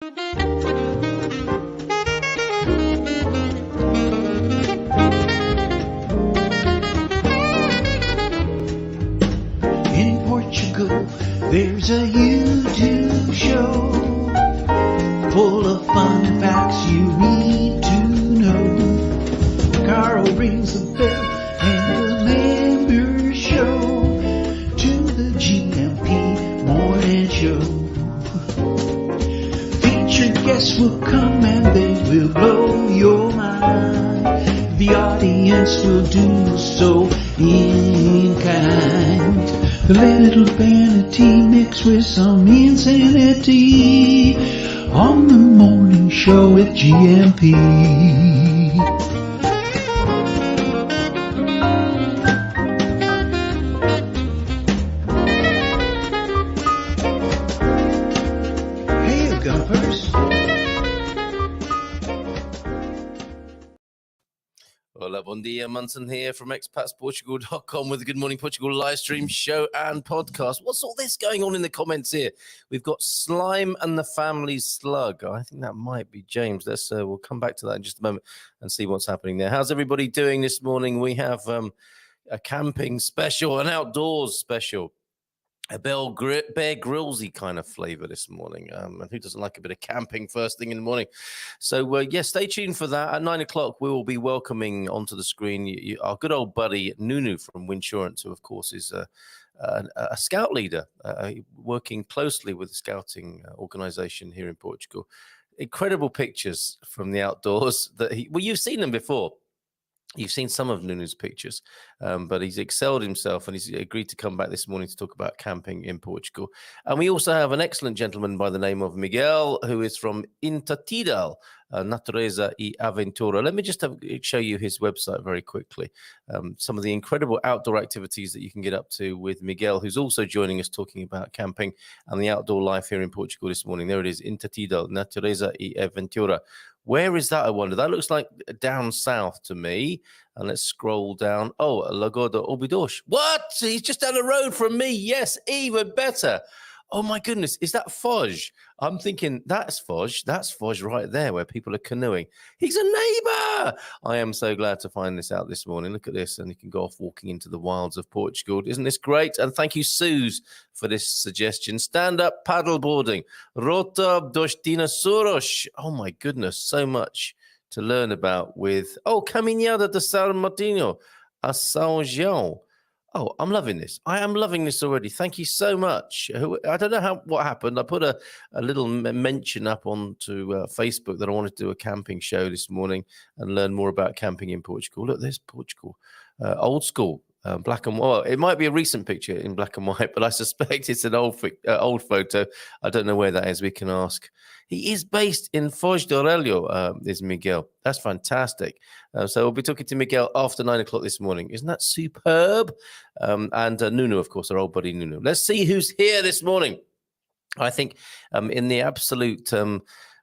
In Portugal, there's a YouTube show full of fun facts you need to know. Carl rings the bell and the members show to the GMP Morning Show. Featured guests will come and they will blow your mind. The audience will do so in kind. A little vanity mixed with some insanity on the morning show with GMP. Hey, Gumpers. Hola, bon dia, Munson here from expatsportugal.com with the Good Morning Portugal live stream show and podcast. What's all this going on in the comments here? We've got Slime and the Family Slug. I think that might be James. We'll come back to that in just a moment and see what's happening there. How's everybody doing this morning? We have a camping special, an outdoors special. A Bear Grylls-y kind of flavor this morning. And who doesn't like a bit of camping first thing in the morning? So, stay tuned for that. At 9 o'clock, we will be welcoming onto the screen our good old buddy, Nunu from Winsurance, who, of course, is a scout leader working closely with the scouting organization here in Portugal. Incredible pictures from the outdoors. You've seen them before. You've seen some of Nunu's pictures, but he's excelled himself and he's agreed to come back this morning to talk about camping in Portugal. And we also have an excellent gentleman by the name of Miguel, who is from Intatidal, Natureza y Aventura. Let me just show you his website very quickly. Some of the incredible outdoor activities that you can get up to with Miguel, who's also joining us talking about camping and the outdoor life here in Portugal this morning. There it is, Intatidal, Natureza y Aventura. Where is that, I wonder? That looks like down south to me. And let's scroll down. Oh, Lagoa de Obidos. What? He's just down the road from me. Yes, even better. Oh, my goodness. Is that Foz? I'm thinking, that's Foz. That's Foz right there where people are canoeing. He's a neighbor. I am so glad to find this out this morning. Look at this. And you can go off walking into the wilds of Portugal. Isn't this great? And thank you, Suze, for this suggestion. Stand-up paddleboarding. Rota dos Dinossauros. Oh, my goodness. So much to learn about with, Caminhada de São Martinho a São João. Oh, I'm loving this. I am loving this already. Thank you so much. I don't know what happened. I put a little mention up onto Facebook that I wanted to do a camping show this morning and learn more about camping in Portugal. Look, there's Portugal. Old school, black and white. Well, it might be a recent picture in black and white, but I suspect it's an old photo. I don't know where that is. We can ask. He is based in Foz do Aurélio, is Miguel. That's fantastic. So we'll be talking to Miguel after 9 o'clock this morning. Isn't that superb? And Nunu, of course, our old buddy Nunu. Let's see who's here this morning. I think in the absolute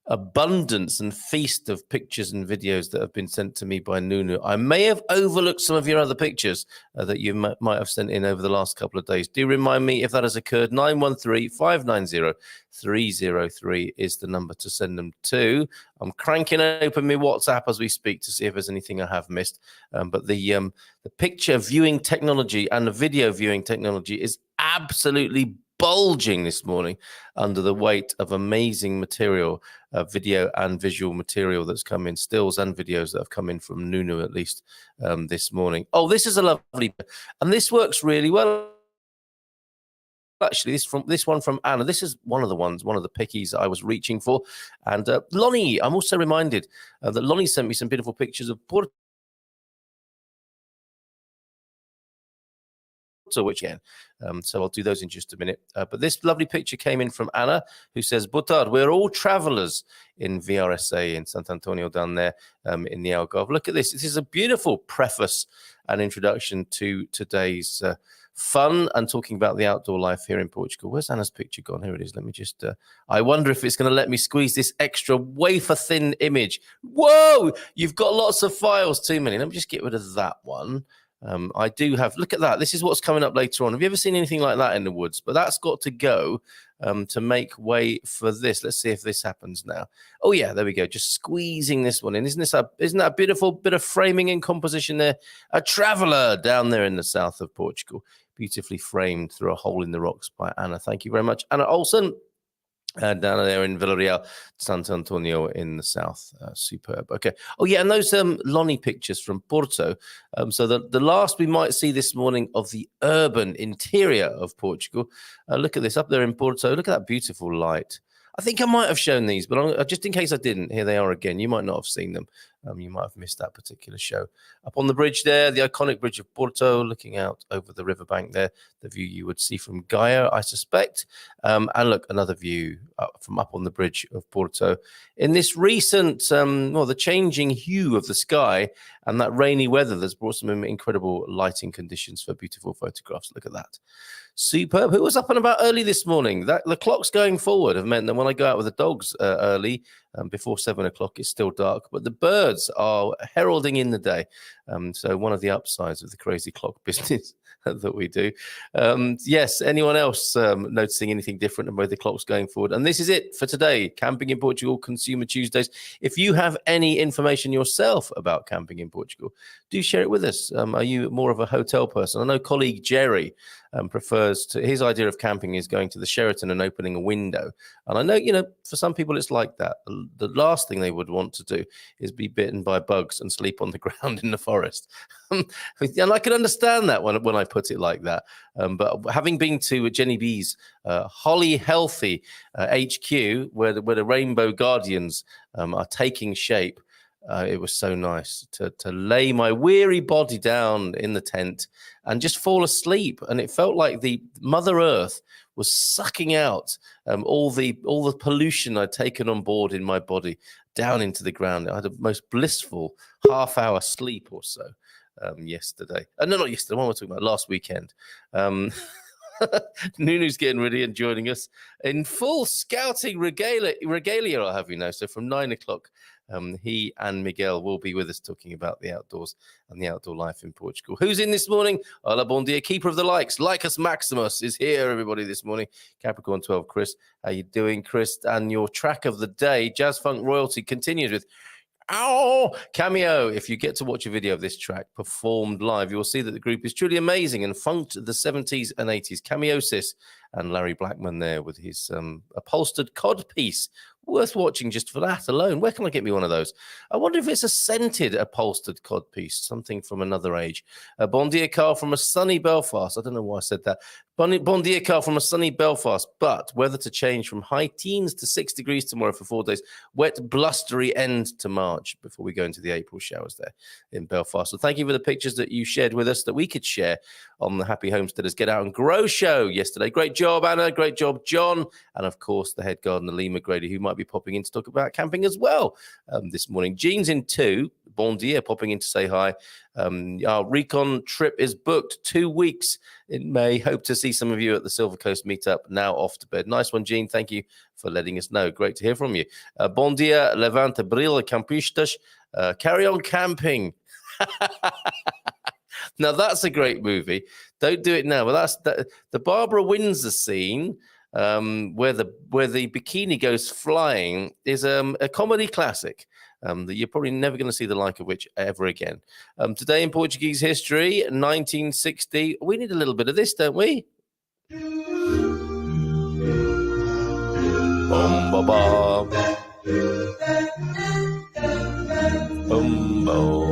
abundance and feast of pictures and videos that have been sent to me by Nunu, I may have overlooked some of your other pictures that you might have sent in over the last couple of days. Do remind me if that has occurred. 913-590-303 is the number to send them to. I'm cranking open my WhatsApp as we speak to see if there's anything I have missed. But the picture viewing technology and the video viewing technology is absolutely bulging this morning under the weight of amazing material, video and visual material that's come in, stills and videos that have come in from Nunu at least this morning. Oh, this is a lovely, and this works really well. Actually, this one from Anna. This is one of the pickies I was reaching for. And Lonnie, I'm also reminded that Lonnie sent me some beautiful pictures of Porto, which again, so I'll do those in just a minute. But this lovely picture came in from Anna, who says, Botard, we're all travelers in VRSA in Sant Antonio down there in the Algarve. Look at this. This is a beautiful preface and introduction to today's fun and talking about the outdoor life here in Portugal. Where's Anna's picture gone? Here it is. Let me just, I wonder if it's going to let me squeeze this extra wafer-thin image. Whoa! You've got lots of files, too many. Let me just get rid of that one. I do have, look at that. This is what's coming up later on. Have you ever seen anything like that in the woods? But that's got to go to make way for this. Let's see if this happens now. Oh yeah, there we go. Just squeezing this one in. Isn't that a beautiful bit of framing and composition there? A traveller down there in the south of Portugal, beautifully framed through a hole in the rocks by Anna. Thank you very much, Anna Olsen. Down there in Villarreal, Santo Antonio in the south. Superb. Okay. Oh, yeah, and those Lonnie pictures from Porto. So the last we might see this morning of the urban interior of Portugal. Look at this up there in Porto. Look at that beautiful light. I think I might have shown these, but just in case I didn't, here they are again. You might not have seen them. You might have missed that particular show. Up on the bridge there, the iconic bridge of Porto, looking out over the riverbank there, the view you would see from Gaia, I suspect. And look, another view from up on the bridge of Porto. In this recent, the changing hue of the sky and that rainy weather that's brought some incredible lighting conditions for beautiful photographs. Look at that. Superb. Who was up and about early this morning? The clocks going forward have meant that when I go out with the dogs early, before 7 o'clock, it's still dark, but the birds are heralding in the day. So one of the upsides of the crazy clock business that we do. Yes, anyone else noticing anything different about the clocks going forward? And this is it for today, Camping in Portugal, Consumer Tuesdays. If you have any information yourself about camping in Portugal, do share it with us. Are you more of a hotel person? I know colleague Jerry prefers his idea of camping is going to the Sheraton and opening a window. And I know, for some people it's like that. The last thing they would want to do is be bitten by bugs and sleep on the ground in the forest. And I can understand that when I put it like that. But having been to Jenny B's Holly Healthy HQ, where the Rainbow Guardians are taking shape, it was so nice to lay my weary body down in the tent and just fall asleep. And it felt like the Mother Earth was sucking out all the pollution I'd taken on board in my body down into the ground. I had a most blissful half-hour sleep or so yesterday. No, not yesterday. What am I talking about? Last weekend. Nunu's getting ready and joining us in full scouting regalia, I'll have you know. So from 9 o'clock, he and Miguel will be with us talking about the outdoors and the outdoor life in Portugal. Who's in this morning? Hola, bon dia, keeper of the likes. Lycus Maximus is here, everybody, this morning. Capricorn 12, Chris. How you doing, Chris? And your track of the day, Jazz Funk Royalty, continues with Cameo. If you get to watch a video of this track performed live, you'll see that the group is truly amazing and funked the 70s and 80s. Cameosis and Larry Blackman there with his upholstered cod piece. Worth watching just for that alone. Where can I get me one of those? I wonder if it's a scented upholstered cod piece, something from another age. Bon dia, Carl, from a sunny Belfast. I don't know why I said that. Bon dia, Carl, from a sunny Belfast, but weather to change from high teens to 6 degrees tomorrow for 4 days. Wet, blustery end to March before we go into the April showers there in Belfast. So thank you for the pictures that you shared with us that we could share on the Happy Homesteaders Get Out and Grow show yesterday. Great job, Anna. Great job, John. And of course, the head gardener, Lee McGrady, who might be popping in to talk about camping as well this morning. Jean's in 2. Bon dia, popping in to say hi. Our recon trip is booked 2 weeks in May. Hope to see some of you at the Silver Coast meetup. Now off to bed. Nice one, Jean. Thank you for letting us know. Great to hear from you. Bon dia, Levante Bril, Campistas. Carry on camping. Now that's a great movie. Don't do it now. But the Barbara Windsor scene where the bikini goes flying is a comedy classic that you're probably never going to see the like of which ever again. Today in Portuguese history, 1960. We need a little bit of this, don't we? Bum ba ba. Bum bum.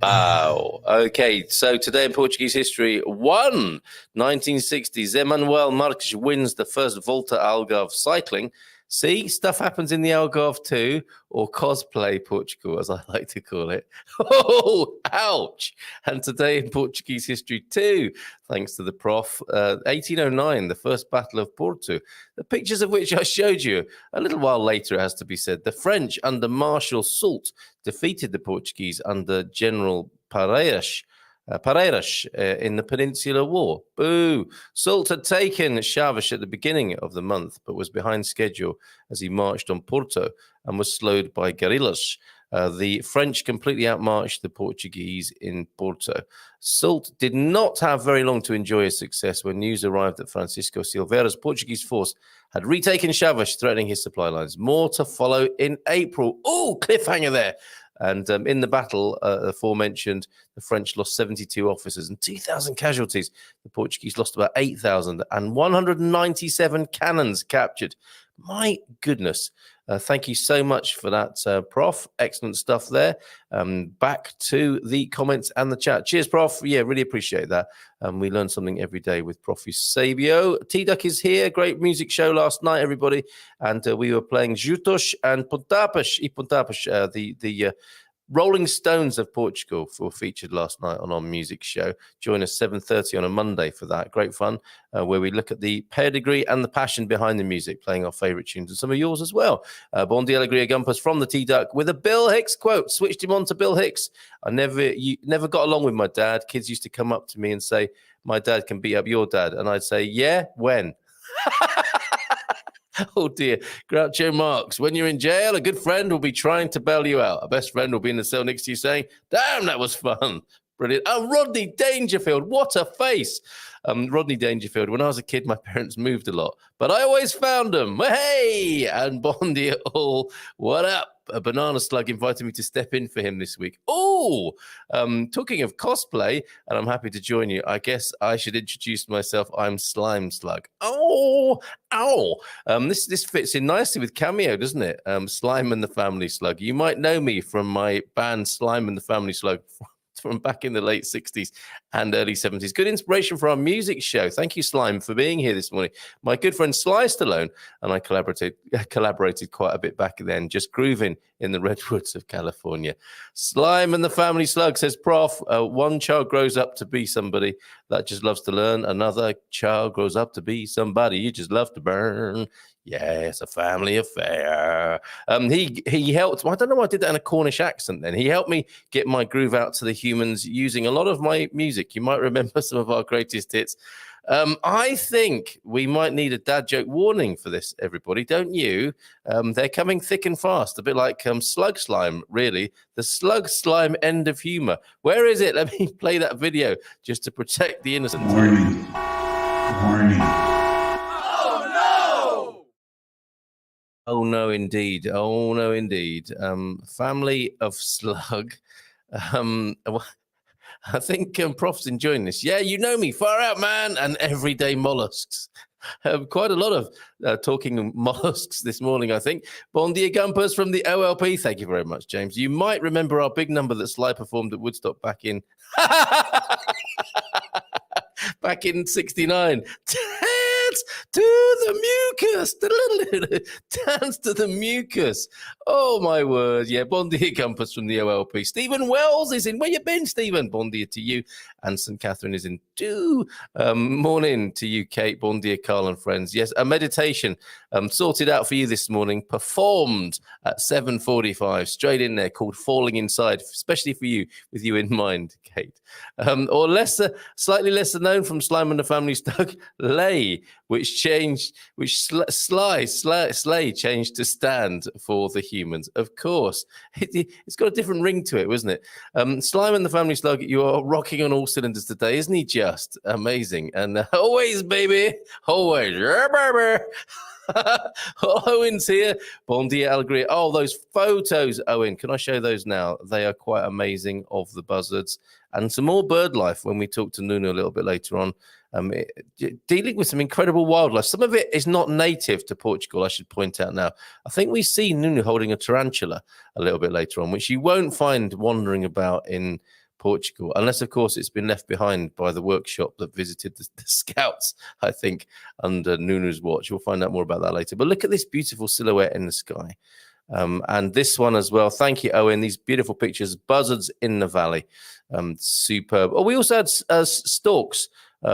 Wow. Okay, so today in Portuguese history, 1960, Zé Manuel Marques wins the first Volta ao Algarve cycling. See, stuff happens in the Algarve too, or cosplay Portugal, as I like to call it. Oh, ouch! And today in Portuguese history too, thanks to the prof, 1809, the first Battle of Porto, the pictures of which I showed you. A little while later, it has to be said, the French under Marshal Soult defeated the Portuguese under General Pareiras in the Peninsular War. Boo! Soult had taken Chaves at the beginning of the month, but was behind schedule as he marched on Porto and was slowed by guerrillas. The French completely outmarched the Portuguese in Porto. Soult did not have very long to enjoy his success when news arrived that Francisco Silveira's Portuguese force had retaken Chaves, threatening his supply lines. More to follow in April. Oh, cliffhanger there. And in the battle aforementioned, the French lost 72 officers and 2,000 casualties. The Portuguese lost about 8,000 and 197 cannons captured. My goodness. Thank you so much for that, Prof. Excellent stuff there. Back to the comments and the chat. Cheers, Prof. Yeah, really appreciate that. We learn something every day with Prof. Eusebio. T-Duck is here. Great music show last night, everybody. And we were playing Jutos and Pontapas. The Rolling Stones of Portugal were featured last night on our music show. Join us 7:30 on a Monday for that. Great fun, where we look at the pedigree and the passion behind the music, playing our favourite tunes and some of yours as well. Bon dia alegria gumpers from the T-Duck with a Bill Hicks quote. Switched him on to Bill Hicks. You never got along with my dad. Kids used to come up to me and say, my dad can beat up your dad. And I'd say, yeah, when? Oh dear. Groucho Marx, when you're in jail, a good friend will be trying to bail you out. A best friend will be in the cell next to you saying, damn, that was fun. Brilliant. Oh, Rodney Dangerfield, what a face. Rodney Dangerfield, when I was a kid, my parents moved a lot, but I always found them. Hey, and Bondi all, what up? A banana slug invited me to step in for him this week. Oh, talking of cosplay, and I'm happy to join you. I guess I should introduce myself. I'm Slime Slug. Oh, ow. This fits in nicely with Cameo, doesn't it? Slime and the Family Slug. You might know me from my band Slime and the Family Slug from back in the late 60s and early 70s. Good inspiration for our music show. Thank you, Slime, for being here this morning. My good friend Sly Stallone and I collaborated quite a bit back then, just grooving in the redwoods of California. Slime and the Family Slug says, Prof, one child grows up to be somebody that just loves to learn. Another child grows up to be somebody you just love to burn. Yes, a family affair. He helped. I don't know why I did that in a Cornish accent then. He helped me get my groove out to the humans using a lot of my music. You might remember some of our greatest hits. I think we might need a dad joke warning for this, everybody, don't you? They're coming thick and fast, a bit like Slug Slime, really. The Slug Slime end of humor. Where is it? Let me play that video just to protect the innocent. Warning. Warning. Oh, no, indeed. Oh, no, indeed. Family of Slug. I think Prof's enjoying this. Yeah, you know me. Far out, man. And everyday mollusks. Quite a lot of talking mollusks this morning, I think. Bon dia, Gumpers from the OLP. Thank you very much, James. You might remember our big number that Sly performed at Woodstock back in... back in 69. Dance to the mucus. Dance to the mucus. Oh, my word. Yeah, bon dia, Gumpers from the OLP. Stephen Wells is in. Where you been, Stephen? Bon dia to you. And St. Catherine is in too. Morning to you, Kate. Bon dia, Carl and friends. Yes, a meditation sorted out for you this morning, performed at 7:45, straight in there, called Falling Inside, especially for you, with you in mind, Kate. Or slightly lesser known from Slime and the Family Slug, Lay, which Slay changed to stand for the humans. Of course, it's got a different ring to it, wasn't it? Slime and the Family Slug, you are rocking on all cylinders today, isn't he? Just amazing. And always, baby, always, yeah, baby. Owen's here. Bon dia, Alegria. Oh, those photos, Owen. Can I show those now? They are quite amazing of the buzzards. And some more bird life when we talk to Nuno a little bit later on. Dealing with some incredible wildlife. Some of it is not native to Portugal, I should point out now. I think we see Nuno holding a tarantula a little bit later on, which you won't find wandering about in Portugal, unless, of course, it's been left behind by the workshop that visited the scouts, I think, under Nunu's watch. We'll find out more about that later. But look at this beautiful silhouette in the sky. And this one as well. Thank you, Owen. These beautiful pictures, buzzards in the valley. Superb. Oh, we also had storks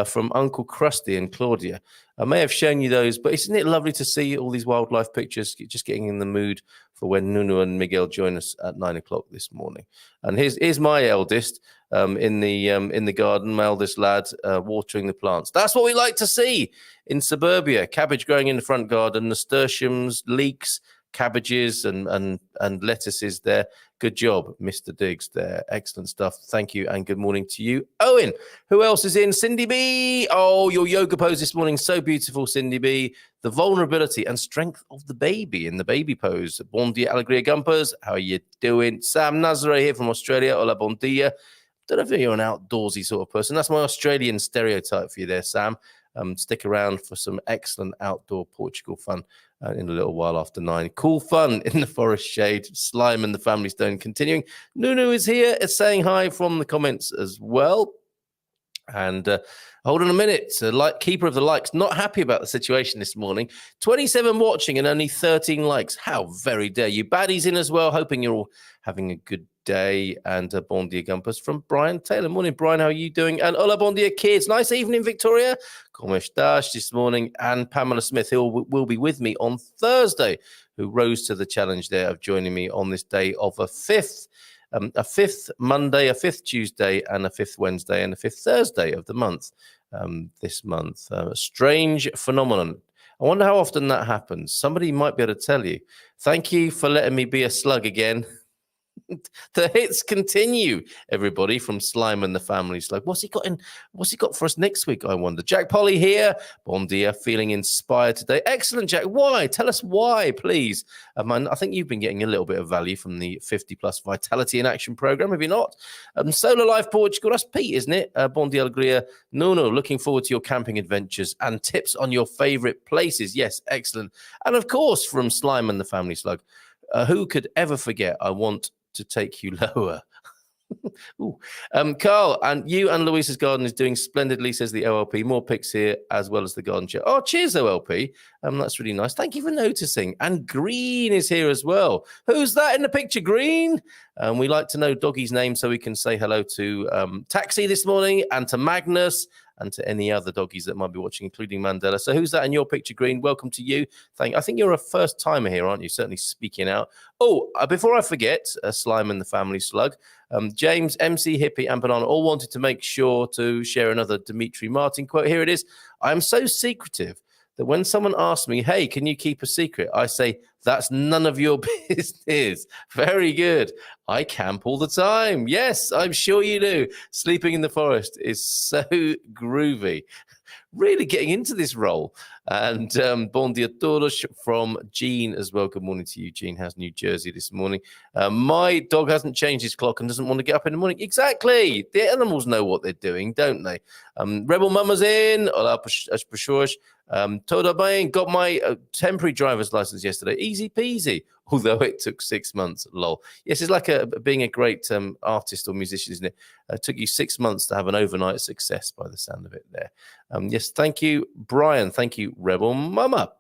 from Uncle Krusty and Claudia. I may have shown you those, but isn't it lovely to see all these wildlife pictures, just getting in the mood for when Nunu and Miguel join us at 9 o'clock this morning. And here's my eldest in the garden, my eldest lad, watering the plants. That's what we like to see in suburbia. Cabbage growing in the front garden, nasturtiums, leeks, cabbages and lettuces there. Good job, Mr. Diggs there. Excellent stuff. Thank you and good morning to you. Owen, who else is in? Cindy B. Oh, your yoga pose this morning. So beautiful, Cindy B. The vulnerability and strength of the baby in the baby pose. Bon dia, alegria gumpers. How are you doing? Sam Nazare here from Australia. Hola, bon dia. Don't know if you're an outdoorsy sort of person. That's my Australian stereotype for you there, Sam. Stick around for some excellent outdoor Portugal fun in a little while after 9. Cool fun in the forest shade. Slime and the family stone continuing. Nunu is here, saying hi from the comments as well. And hold on a minute. Keeper of the likes, not happy about the situation this morning. 27 watching and only 13 likes. How very dare you. Baddies in as well. Hoping you're all having a good day. And bon dia gumpers from Brian Taylor. Morning, Brian. How are you doing? And hola, bon dia, kids. Nice evening, Victoria. Como estás this morning? And Pamela Smith, who will be with me on Thursday, who rose to the challenge there of joining me on this day of a fifth Monday, a fifth Tuesday, and a fifth Wednesday, and a fifth Thursday of the month this month. A strange phenomenon. I wonder how often that happens. Somebody might be able to tell you. Thank you for letting me be a slug again. The hits continue, everybody, from Slime and the Family Slug. What's he got for us next week, I wonder? Jack Polly here. Bon dia, feeling inspired today. Excellent, Jack. Why? Tell us why, please. I think you've been getting a little bit of value from the 50 Plus Vitality in Action program, have you not? Solar Life Portugal, that's Pete, isn't it? Bon dia, alegria. No, looking forward to your camping adventures and tips on your favorite places. Yes, excellent. And of course, from Slime and the Family Slug, who could ever forget? I want to take you lower. Carl, and you and Louisa's garden is doing splendidly, says the OLP. More pics here as well as the garden chair. Oh, cheers, OLP. That's really nice. Thank you for noticing. And Green is here as well. Who's that in the picture, Green? We like to know Doggy's name so we can say hello to Taxi this morning and to Magnus and to any other doggies that might be watching, including Mandela. So who's that in your picture, Green? Welcome to you. I think you're a first-timer here, aren't you? Certainly speaking out. Oh, before I forget, Slime and the Family Slug, James, MC, Hippie, and Banana all wanted to make sure to share another Dimitri Martin quote. Here it is. I am so secretive that when someone asks me, hey, can you keep a secret? I say, that's none of your business. Very good. I camp all the time. Yes, I'm sure you do. Sleeping in the forest is so groovy. Really getting into this role. And bon dia todos from Jean as well. Good morning to you, Jean. How's New Jersey this morning? My dog hasn't changed his clock and doesn't want to get up in the morning. Exactly. The animals know what they're doing, don't they? Rebel Mama's in. Hola, as pessoas. Toda bem. Got my temporary driver's license yesterday. Easy peasy. Although it took 6 months. Lol. Yes, it's like being a great artist or musician, isn't it? It took you 6 months to have an overnight success by the sound of it there. Yes, thank you, Brian. Thank you, Rebel Mama.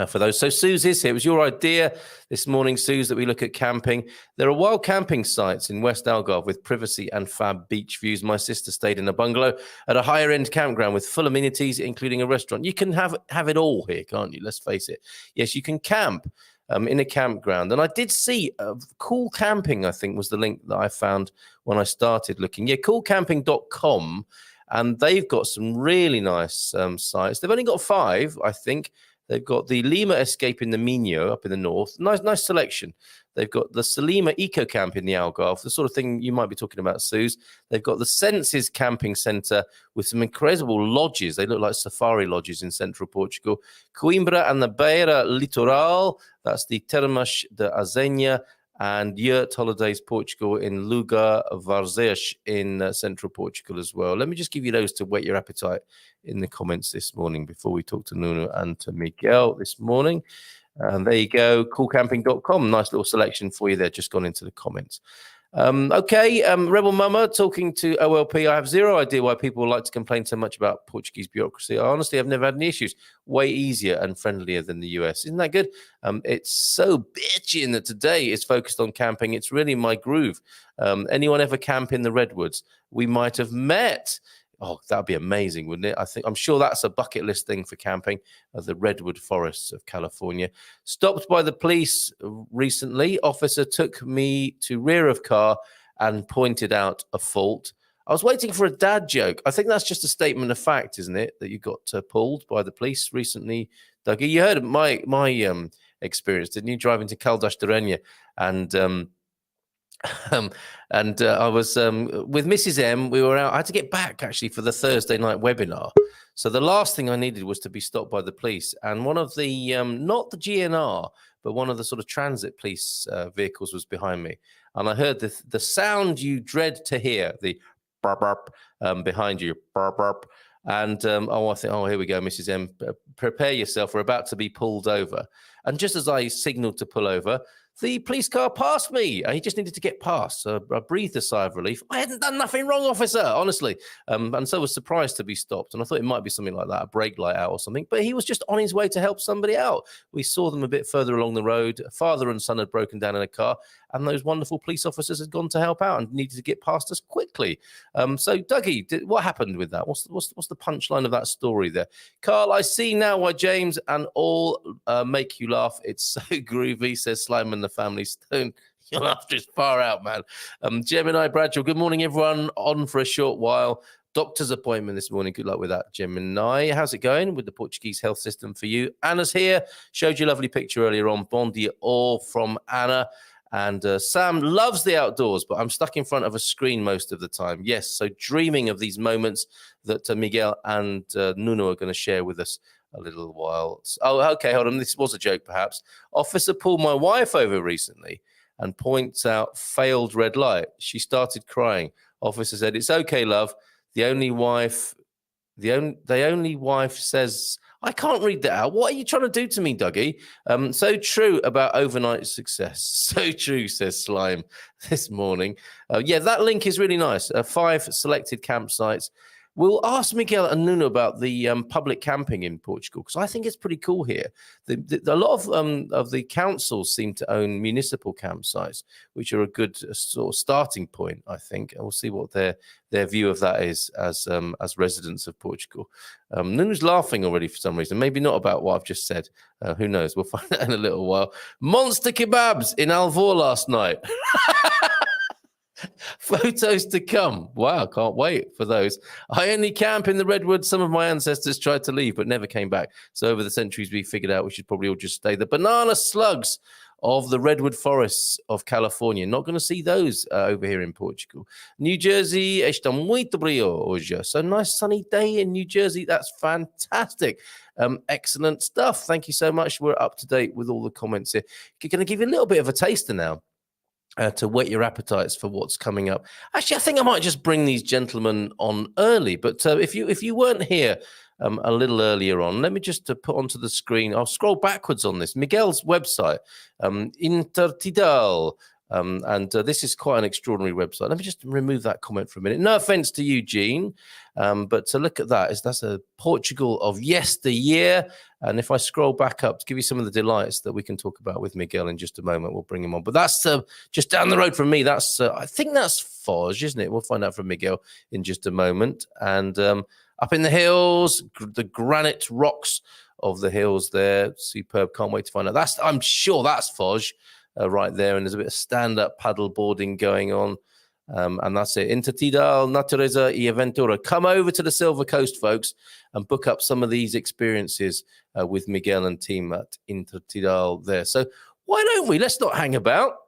For those. So Suze is here. It was your idea this morning, Suze, that we look at camping. There are wild camping sites in West Algarve with privacy and fab beach views. My sister stayed in a bungalow at a higher end campground with full amenities, including a restaurant. You can have it all here, can't you? Let's face it. Yes, you can camp in a campground. And I did see Cool Camping, I think, was the link that I found when I started looking. Yeah, coolcamping.com. And they've got some really nice sites. They've only got 5, I think. They've got the Lima Escape in the Minho up in the north. Nice selection. They've got the Salima Eco Camp in the Algarve, the sort of thing you might be talking about, Suze. They've got the Senses Camping Centre with some incredible lodges. They look like safari lodges in central Portugal. Coimbra and the Beira Litoral. That's the Termas de Azenha. And Yurt Holidays Portugal in Lugar Varzesh in central Portugal as well. Let me just give you those to whet your appetite in the comments this morning before we talk to Nuno and to Miguel this morning. And there you go, coolcamping.com. Nice little selection for you there, just gone into the comments. Rebel Mama talking to OLP. I have zero idea why people like to complain so much about Portuguese bureaucracy. I honestly have never had any issues. Way easier and friendlier than the US. Isn't that good? It's so bitchy that today is focused on camping. It's really my groove. Anyone ever camp in the Redwoods? We might have met. Oh, that'd be amazing, wouldn't it? I'm sure that's a bucket list thing for camping, the redwood forests of California. Stopped by the police recently. Officer took me to rear of car and pointed out a fault. I was waiting for a dad joke. I think that's just a statement of fact, isn't it? That you got pulled by the police recently, Dougie. You heard of my experience, didn't you? Driving to Caldas de Rainha and I was with Mrs. M. We were out. I had to get back actually for the Thursday night webinar. So the last thing I needed was to be stopped by the police. And one of the, not the GNR, but one of the sort of transit police vehicles was behind me. And I heard the sound you dread to hear, the burp, burp, behind you, burp, burp. And I think, here we go, Mrs. M. Prepare yourself. We're about to be pulled over. And just as I signaled to pull over, the police car passed me. He just needed to get past. So I breathed a sigh of relief. I hadn't done nothing wrong, officer, honestly. And so I was surprised to be stopped. And I thought it might be something like that, a brake light out or something. But he was just on his way to help somebody out. We saw them a bit further along the road. Father and son had broken down in a car. And those wonderful police officers had gone to help out and needed to get past us quickly. So, Dougie, what happened with that? What's the punchline of that story there? Carl, I see now why James and all make you laugh. It's so groovy, says Slime and the Family Stone. Your laughter is far out, man. Gemini Bradshaw, good morning, everyone. On for a short while. Doctor's appointment this morning. Good luck with that, Gemini. How's it going with the Portuguese health system for you? Anna's here. Showed you a lovely picture earlier on. Bon dia all from Anna. And Sam loves the outdoors, but I'm stuck in front of a screen most of the time. Yes, so dreaming of these moments that Miguel and Nuno are going to share with us a little while. Oh, okay, hold on. This was a joke, perhaps. Officer pulled my wife over recently and points out failed red light. She started crying. Officer said, "It's okay, love. The only wife says..." I can't read that out. What are you trying to do to me, Dougie? So true about overnight success. So true, says Slime this morning. Yeah, that link is really nice. 5 selected campsites. We'll ask Miguel and Nuno about the public camping in Portugal, because I think it's pretty cool here. A lot of the councils seem to own municipal campsites, which are a good sort of starting point, I think. And we'll see what their view of that is as residents of Portugal. Nuno's laughing already for some reason. Maybe not about what I've just said. Who knows? We'll find out in a little while. Monster kebabs in Alvor last night. Photos to come. Wow, can't wait for those. I only camp in the redwoods. Some of my ancestors tried to leave but never came back. So over the centuries, we figured out we should probably all just stay. The banana slugs of the redwood forests of California. Not going to see those over here in Portugal. New Jersey, está muito brilho hoje. So nice sunny day in New Jersey. That's fantastic. Excellent stuff. Thank you so much. We're up to date with all the comments here. Going to give you a little bit of a taster now. To whet your appetites for what's coming up. Actually, I think I might just bring these gentlemen on early. But if you weren't here a little earlier on, let me just put onto the screen. I'll scroll backwards on this. Miguel's website, Intertidal. And this is quite an extraordinary website. Let me just remove that comment for a minute. No offense to you, Gene, but to look at that, that's a Portugal of yesteryear. And if I scroll back up to give you some of the delights that we can talk about with Miguel in just a moment, we'll bring him on. But that's just down the road from me. That's I think that's Foz, isn't it? We'll find out from Miguel in just a moment. And up in the hills, the granite rocks of the hills there, superb. Can't wait to find out. I'm sure that's Foz. Right there, and there's a bit of stand-up paddle boarding going on, and that's it. Intertidal, Natureza y Aventura. Come over to the Silver Coast, folks, and book up some of these experiences with Miguel and team at Intertidal there. So why don't we? Let's not hang about.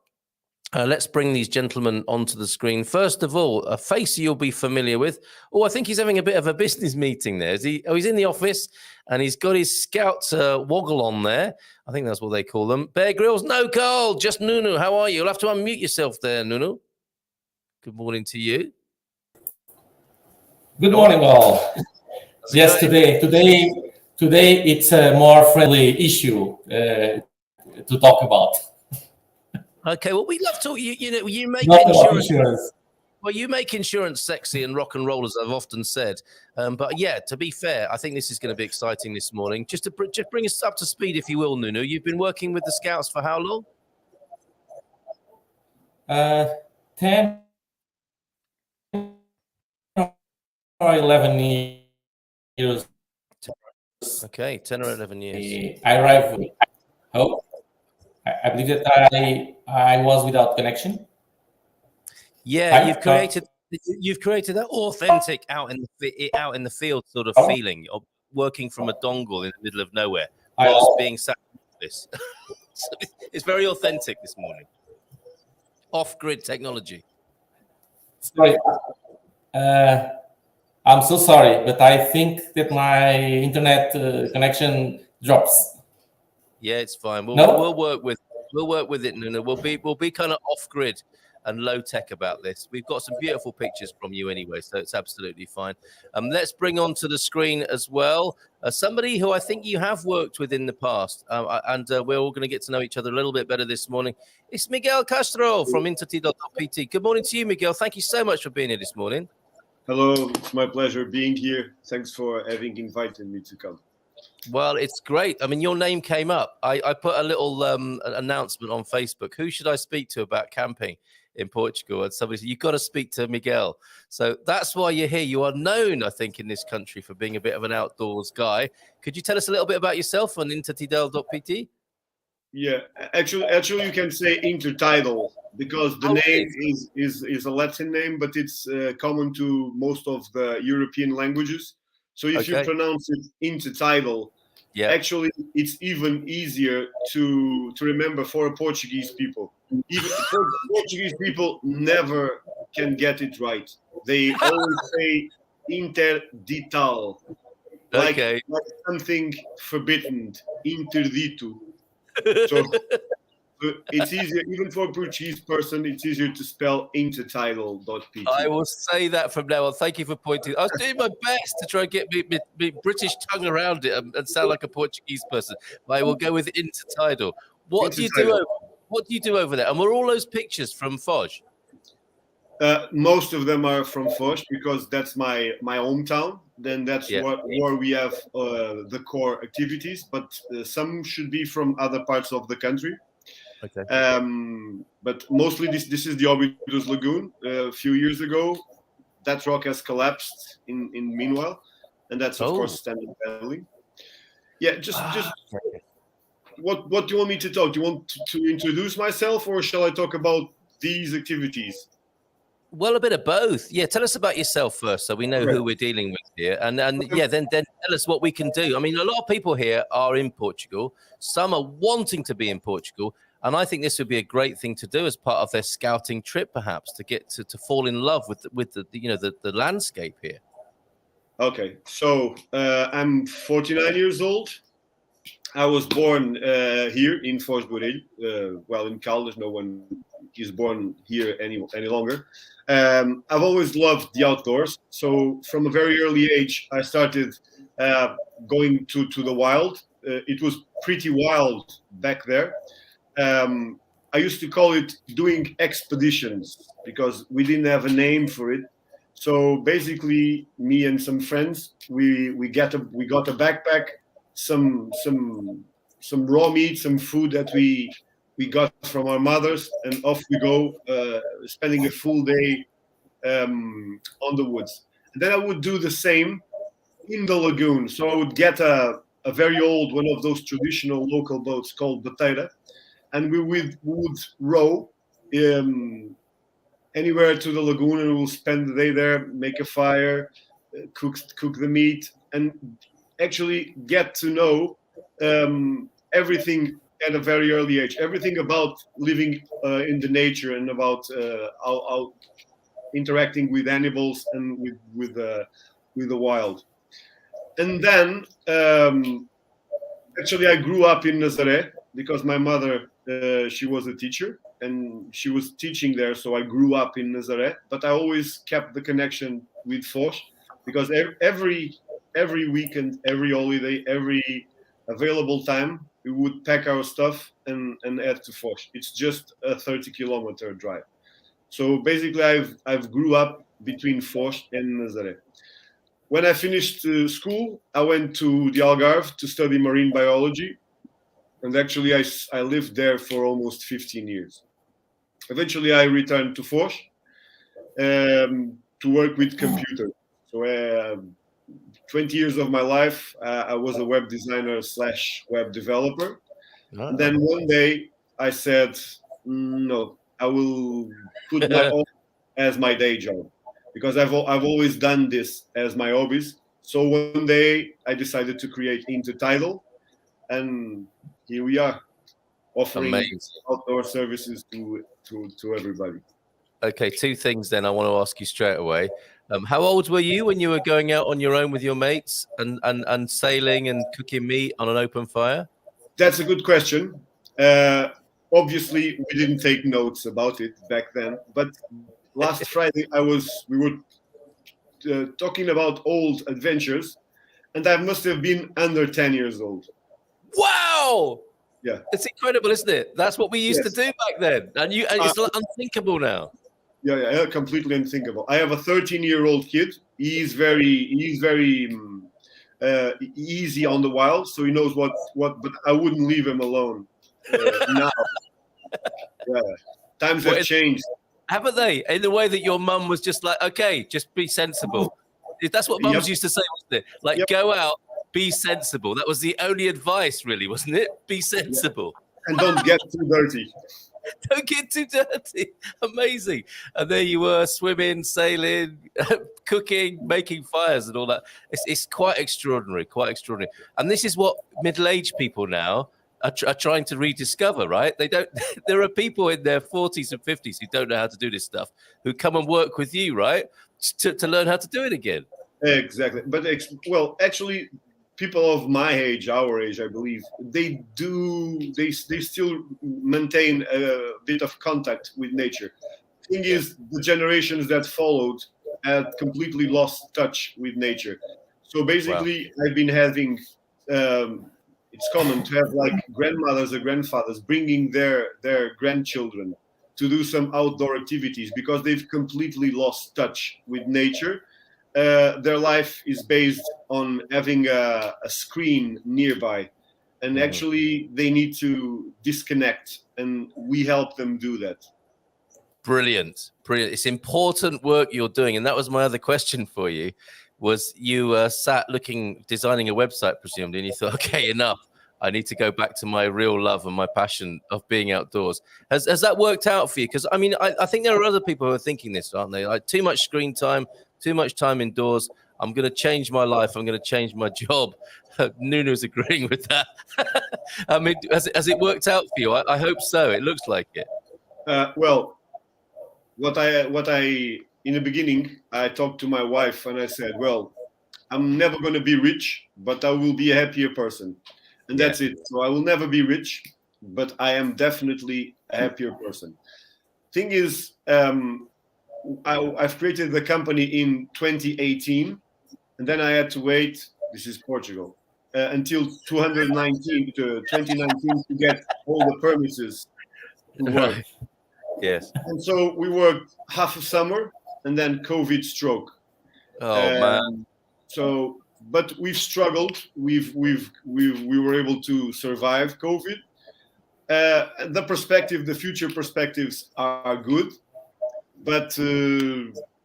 Let's bring these gentlemen onto the screen. First of all, a face you'll be familiar with. Oh, I think he's having a bit of a business meeting there. He's in the office, and he's got his scout woggle on there. I think that's what they call them. Bear Grylls, no, Carl, just Nuno. How are you? You'll have to unmute yourself there, Nuno. Good morning to you. Good morning, all. Yes, today it's a more friendly issue to talk about. Okay, well, we love talking. You make Not about insurance. insurance. Well, you make insurance sexy and rock and roll, as I've often said. But yeah, to be fair, I think this is going to be exciting this morning. Just bring us up to speed, if you will, Nuno. You've been working with the Scouts for how long? 10 or 11 years. Okay, 10 or 11 years. I arrived. Oh, I believe that I was without connection. Yeah, you've created that authentic out in the field sort of feeling of working from a dongle in the middle of nowhere whilst being sat in this. So it's very authentic this morning. Off-grid technology. Sorry. I'm so sorry, but I think that my internet connection drops. Yeah, it's fine. We'll work with it, Nuno. We'll be kind of off-grid and low tech about this. We've got some beautiful pictures from you anyway, so it's absolutely fine. Let's bring on to the screen as well somebody who I think you have worked with in the past, and we're all going to get to know each other a little bit better this morning. It's Miguel Castro from Interti.pt. Good morning to you, Miguel. Thank you so much for being here this morning. Hello, it's my pleasure being here. Thanks for having invited me to come. Well, it's great. I mean, your name came up. I put a little announcement on Facebook. Who should I speak to about camping in Portugal? And somebody said, you've got to speak to Miguel. So that's why you're here. You are known, I think, in this country for being a bit of an outdoors guy. Could you tell us a little bit about yourself on intertidal.pt? Yeah, actually, you can say intertidal because the name is a Latin name, but it's common to most of the European languages. So if you pronounce it intertidal, actually, it's even easier to remember for Portuguese people. Even Portuguese people never can get it right. They always say interdital, like something forbidden, interdito. So it's easier, even for a Portuguese person, it's easier to spell intertidal.pt. I will say that from now on. Thank you for pointing. I was doing my best to try and get my British tongue around it and sound like a Portuguese person. But I will go with intertidal. What do you do over there? And were all those pictures from Foz? Most of them are from Foz because that's my hometown. Then that's where we have the core activities, but some should be from other parts of the country. Okay. But mostly this is the Óbidos Lagoon. A few years ago, that rock has collapsed in meanwhile, and that's of course stand-up paddling. Yeah, just what do you want me to talk? Do you want to introduce myself, or shall I talk about these activities? Well, a bit of both. Yeah, tell us about yourself first, so we know who we're dealing with here, and then tell us what we can do. I mean, a lot of people here are in Portugal. Some are wanting to be in Portugal, and I think this would be a great thing to do as part of their scouting trip, perhaps, to get to fall in love with the landscape here. Okay, so I'm 49 years old. I was born here in Foz do Orelho. Well, in Caldas, no one is born here any longer. I've always loved the outdoors. So from a very early age, I started going to the wild. It was pretty wild back there. I used to call it doing expeditions because we didn't have a name for it. So basically, me and some friends, we got a backpack, some raw meat, some food that we got from our mothers, and off we go, spending a full day on the woods. And then I would do the same in the lagoon. So I would get a very old, one of those traditional local boats called bateira, and we would row anywhere to the lagoon, and we'll spend the day there, make a fire, cook the meat, and actually get to know everything at a very early age, everything about living in the nature and about how interacting with animals and with the wild. And then actually I grew up in Nazaré because my mother she was a teacher and she was teaching there, so I grew up in Nazaré. But I always kept the connection with Foz because every weekend, every holiday, every available time, we would pack our stuff and head to Foz. It's just a 30-kilometer drive. So basically, I've grew up between Foz and Nazaré. When I finished school, I went to the Algarve to study marine biology, and actually I lived there for almost 15 years. Eventually, I returned to Foz to work with computers. So 20 years of my life, I was a web designer / web developer. Oh. And then one day I said, no, I will put my own as my day job, because I've always done this as my hobbies. So one day I decided to create Into Tidal, and here we are, offering Amazing. outdoor services to everybody. Okay, two things then I want to ask you straight away. How old were you when you were going out on your own with your mates and sailing and cooking meat on an open fire? That's a good question. Obviously, we didn't take notes about it back then. But last Friday, we were talking about old adventures, and I must have been under 10 years old. Wow! Yeah, it's incredible, isn't it? That's what we used to do back then, and it's unthinkable now. Yeah, completely unthinkable. I have a 13-year-old kid. He's very easy on the wild, so he knows what. But I wouldn't leave him alone now. Yeah, times have changed, haven't they? In the way that your mum was just like, okay, just be sensible. That's what mums used to say, wasn't it? Like, go out, be sensible. That was the only advice, really, wasn't it? Be sensible. Yeah. And don't get too dirty. Don't get too dirty. Amazing. And there you were, swimming, sailing, cooking, making fires and all that. It's quite extraordinary, And this is what middle-aged people now are trying to rediscover, right? They don't. There are people in their 40s and 50s who don't know how to do this stuff, who come and work with you, right? To learn how to do it again. Exactly. But actually, people of my age, our age, I believe, they still maintain a bit of contact with nature. Thing is, the generations that followed had completely lost touch with nature. So basically, I've been having, it's common to have like grandmothers or grandfathers bringing their grandchildren to do some outdoor activities because they've completely lost touch with nature. Their life is based on having a screen nearby, and actually they need to disconnect, and we help them do that. Brilliant. It's important work you're doing, and that was my other question for you. Was you sat designing a website, presumably, and you thought, okay, enough. I need to go back to my real love and my passion of being outdoors. Has that worked out for you? Because I mean, I think there are other people who are thinking this, aren't they? Like, too much screen time, too much time indoors. I'm going to change my life. I'm going to change my job. Nuno's agreeing with that. I mean, has it worked out for you? I hope so. It looks like it. Well, what I in the beginning, I talked to my wife and I said, well, I'm never going to be rich, but I will be a happier person. And that's it. So I will never be rich, but I am definitely a happier person. Thing is, I've created the company in 2018, and then I had to wait, this is Portugal, until 2019 to get all the permits to work. Yes. And so we worked half a summer, and then COVID struck. Oh, man. So, but we've struggled. We were able to survive COVID. The future perspectives are good, but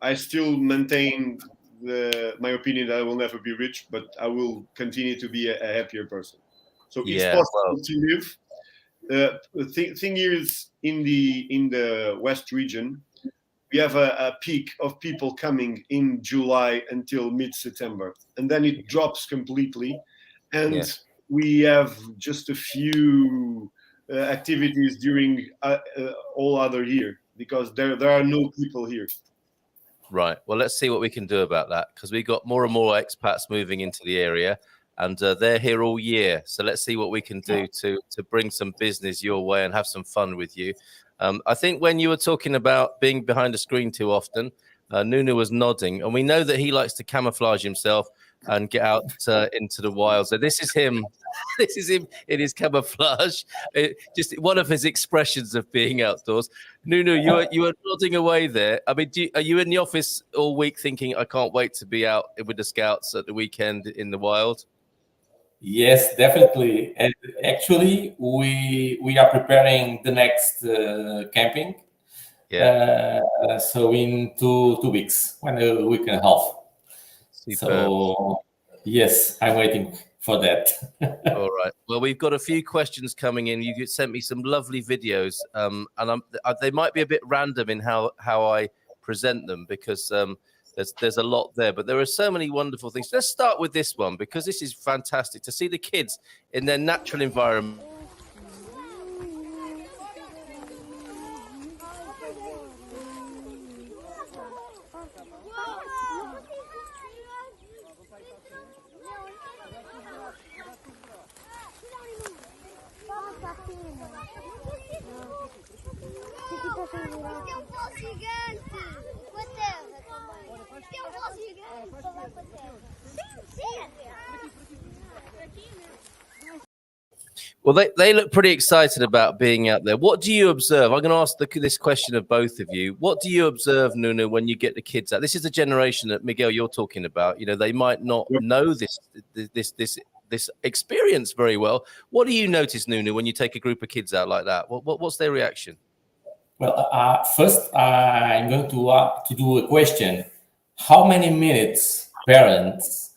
I still maintain my opinion that I will never be rich, but I will continue to be a happier person. So it's possible to live. The thing is, in the West region, we have a peak of people coming in July until mid-September, and then it drops completely. And we have just a few activities during all other year because there are no people here. Right. Well, let's see what we can do about that, because we've got more and more expats moving into the area, and they're here all year. So let's see what we can do to bring some business your way and have some fun with you. I think when you were talking about being behind a screen too often, Nuno was nodding, and we know that he likes to camouflage himself and get out into the wild. So this is him. This is him in his camouflage. Just one of his expressions of being outdoors. Nuno, you are nodding away there. I mean, are you in the office all week thinking, I can't wait to be out with the scouts at the weekend in the wild? Yes, definitely. And actually, we are preparing the next camping. Yeah. So in two weeks, 1 week and a half. Superb. So yes, I'm waiting for that. All right. Well, we've got a few questions coming in. You sent me some lovely videos, and they might be a bit random in how I present them because there's a lot there. But there are so many wonderful things. Let's start with this one because this is fantastic to see the kids in their natural environment. Well, they look pretty excited about being out there. What do you observe? I'm going to ask this question of both of you. What do you observe, Nuno, when you get the kids out? This is the generation that, Miguel, you're talking about. You know, they might not know this experience very well. What do you notice, Nuno, when you take a group of kids out like that? What's their reaction? Well, first, I'm going to do a question. How many minutes parents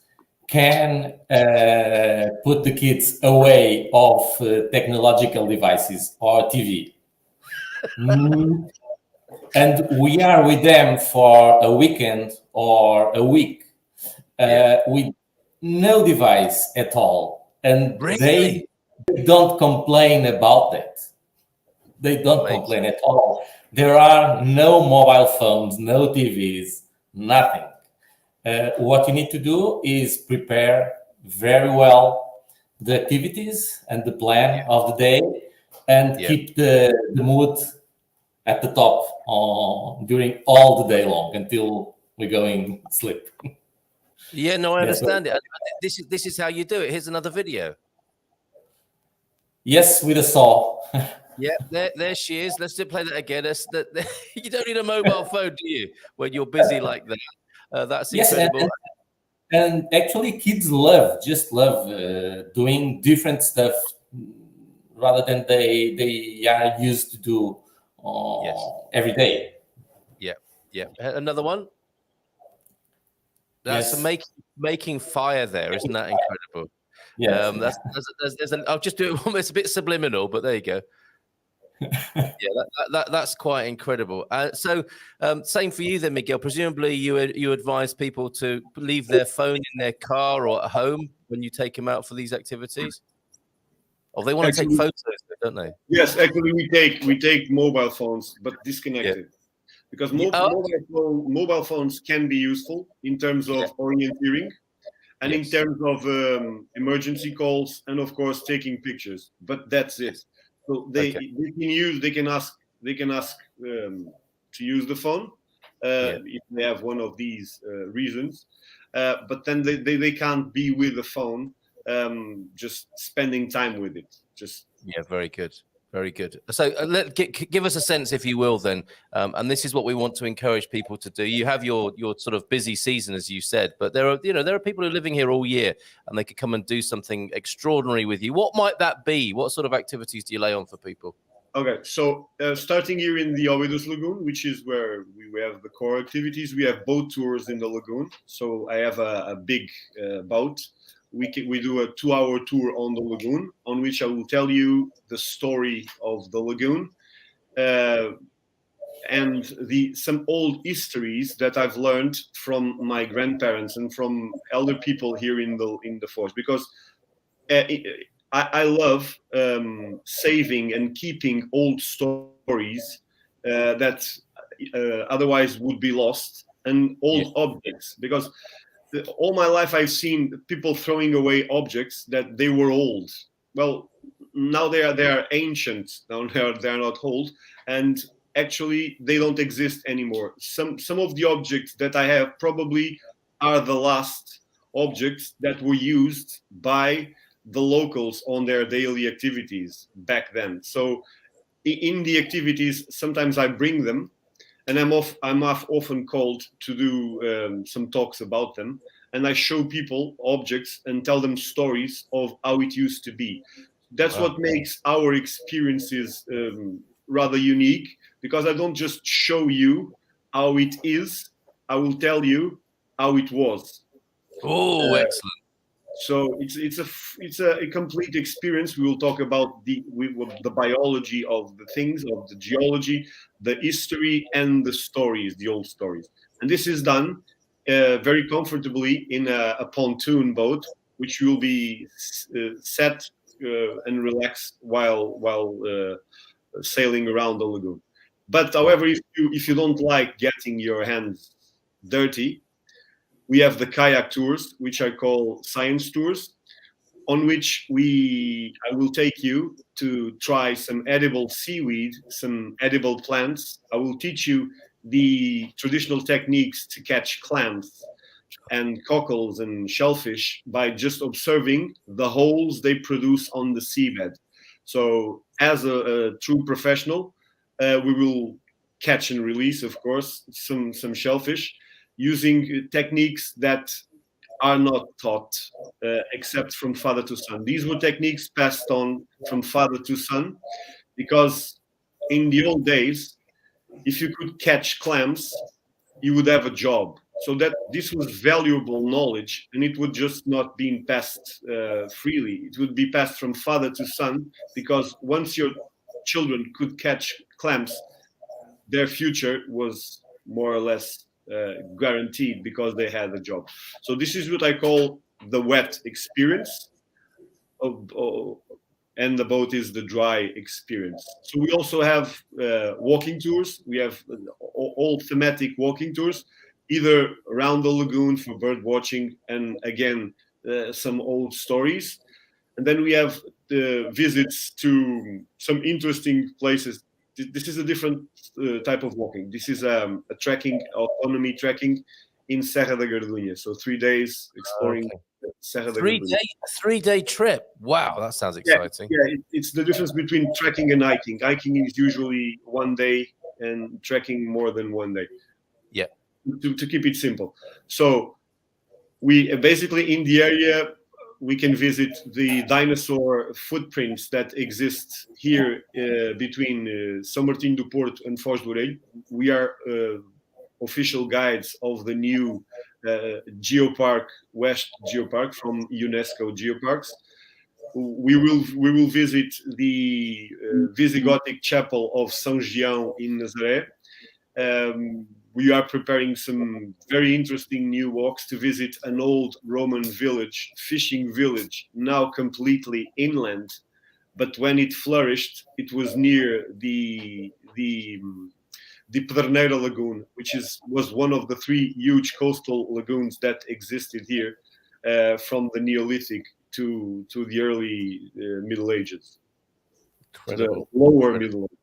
can put the kids away of technological devices or TV? And we are with them for a weekend or a week with no device at all. And really? They don't complain about that. They don't complain at all. There are no mobile phones, no TVs, nothing. What you need to do is prepare very well the activities and the plan of the day and keep the mood at the top during all the day long until we're going to sleep. Yeah, no, I understand it. This is how you do it. Here's another video. Yes, with a saw. Yeah, there she is. Let's just play that again. You don't need a mobile phone, do you, when you're busy like that? That's incredible. Yes, and actually, kids love doing different stuff rather than they are used to do every day. Yeah. Another one. That's making fire there, isn't that incredible? Yeah. I'll just do it. It's a bit subliminal, but there you go. Yeah, that's quite incredible. So, same for you then, Miguel. Presumably, you advise people to leave their phone in their car or at home when you take them out for these activities. Or they want to take photos, don't they? Yes, actually, we take mobile phones, but disconnected. Because mobile phones can be useful in terms of orienteering and in terms of emergency calls and, of course, taking pictures. But that's it. So they can ask to use the phone if they have one of these reasons. But then they can't be with the phone, just spending time with it. Very good. Very good. So give us a sense, if you will, then. And this is what we want to encourage people to do. You have your sort of busy season, as you said, but there are people who are living here all year, and they could come and do something extraordinary with you. What might that be? What sort of activities do you lay on for people? Okay, so starting here in the Óbidos Lagoon, which is where we have the core activities, we have boat tours in the lagoon. So I have a big boat. We do a 2-hour tour on the lagoon, on which I will tell you the story of the lagoon and some old histories that I've learned from my grandparents and from elder people here in the forest. Because I love saving and keeping old stories that otherwise would be lost, and old objects, because all my life I've seen people throwing away objects that they were old. Well, now they are ancient. Now they are not old, and actually they don't exist anymore. Some of the objects that I have probably are the last objects that were used by the locals on their daily activities back then. So in the activities, sometimes I bring them, and I'm often called to do some talks about them, and I show people objects and tell them stories of how it used to be. That's what makes our experiences rather unique, because I don't just show you how it is, I will tell you how it was. Oh, excellent. So it's a complete experience. We will talk about the biology of the things, of the geology, the history, and the stories, the old stories. And this is done very comfortably in a pontoon boat, which will be set and relaxed while sailing around the lagoon. But however, if you don't like getting your hands dirty, we have the kayak tours, which I call science tours, on which I will take you to try some edible seaweed, some edible plants. I will teach you the traditional techniques to catch clams and cockles and shellfish by just observing the holes they produce on the seabed. So as a true professional, we will catch and release, of course, some shellfish using techniques that are not taught except from father to son. These were techniques passed on from father to son, because in the old days, if you could catch clams, you would have a job. So that this was valuable knowledge, and it would just not be passed freely. It would be passed from father to son, because once your children could catch clams, their future was more or less guaranteed, because they had a job. So this is what I call the wet experience, and the boat is the dry experience. So we also have walking tours. We have all thematic walking tours, either around the lagoon for bird watching, and again some old stories. And then we have visits to some interesting places. This is a different type of walking. This is a trekking, autonomy trekking in Serra da Gardunha. So 3 days exploring Serra da Gardunha. 3-day trip. Wow, that sounds exciting. Yeah, it's the difference between trekking and hiking. Hiking is usually 1 day, and trekking more than 1 day. Yeah. To keep it simple. So we basically, in the area, we can visit the dinosaur footprints that exist here between São Martinho do Porto and Foz do Orelho. We are official guides of the new Geopark, West Geopark from UNESCO Geoparks. We will visit the Visigothic Chapel of São João in Nazaré. We are preparing some very interesting new walks to visit an old Roman village, fishing village, now completely inland. But when it flourished, it was near the Pedernera Lagoon, which was one of the 3 huge coastal lagoons that existed here from the Neolithic to the early Middle Ages. Incredible. The lower Middle Ages.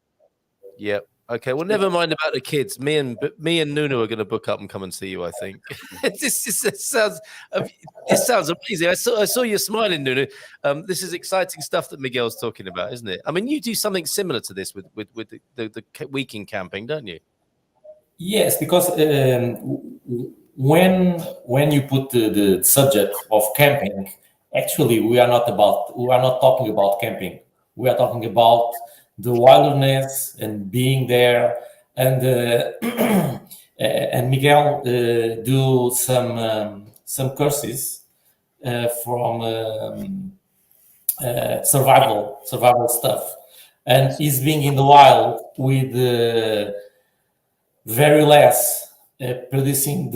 Yep. Okay, well, never mind about the kids. Me and Nuno are going to book up and come and see you, I think. It sounds amazing. I saw you smiling, Nuno. This is exciting stuff that Miguel's talking about, isn't it? I mean, you do something similar to this with the weekend camping, don't you? Yes, because when you put the subject of camping, actually we are not talking about camping. We are talking about the wilderness and being there, and Miguel do some courses from survival stuff, and he's being in the wild with very less, producing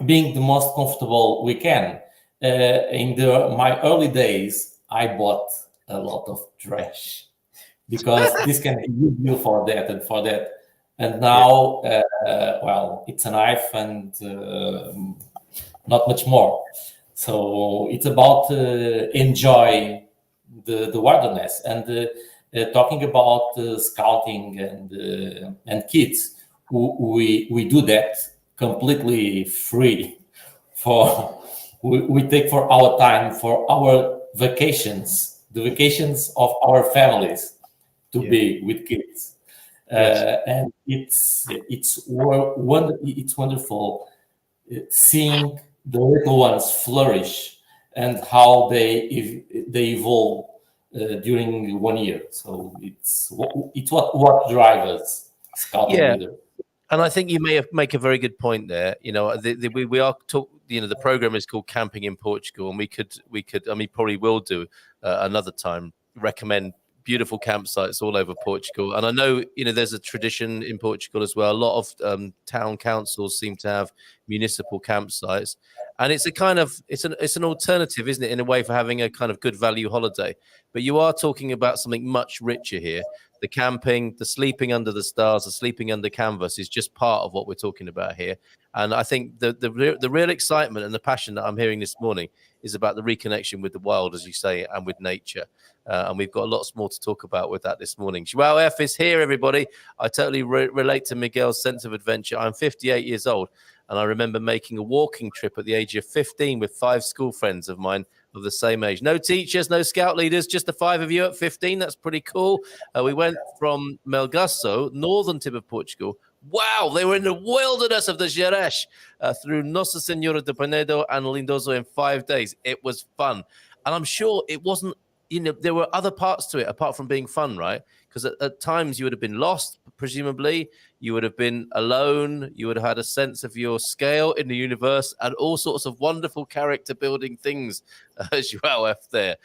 being the most comfortable we can. In my early days, I bought a lot of trash, because this can be used for that and for that. And now, well, it's a knife and not much more. So it's about enjoy the wilderness, and talking about scouting and kids. We do that completely free for we take for our time, for our vacations, the vacations of our families, to be with kids. And it's wonderful seeing the little ones flourish and how they evolve during 1 year. So it's what drives us, scouting Yeah. leader. And I think you make a very good point there. You know, we are talk. You know, the program is called Camping in Portugal, and we could. I mean, probably will do another time. Recommend beautiful campsites all over Portugal, and I know there's a tradition in Portugal as well. A lot of town councils seem to have municipal campsites, and it's a kind of it's an alternative, isn't it, in a way, for having a kind of good value holiday. But you are talking about something much richer here. The camping, the sleeping under the stars, the sleeping under canvas is just part of what we're talking about here. And I think the real excitement and the passion that I'm hearing this morning is about the reconnection with the wild, as you say, and with nature. And we've got lots more to talk about with that this morning. Joao F is here, everybody. I totally relate to Miguel's sense of adventure. I'm 58 years old, and I remember making a walking trip at the age of 15 with 5 school friends of mine of the same age. No teachers, no scout leaders, just the 5 of you at 15. That's pretty cool. We went from Melgaço, northern tip of Portugal. Wow, they were in the wilderness of the Gerês through Nossa Senhora de Penedo and Lindoso in 5 days. It was fun. And I'm sure it wasn't, there were other parts to it apart from being fun, right? Because at times you would have been lost, presumably. You would have been alone. You would have had a sense of your scale in the universe and all sorts of wonderful character building things, as you are there.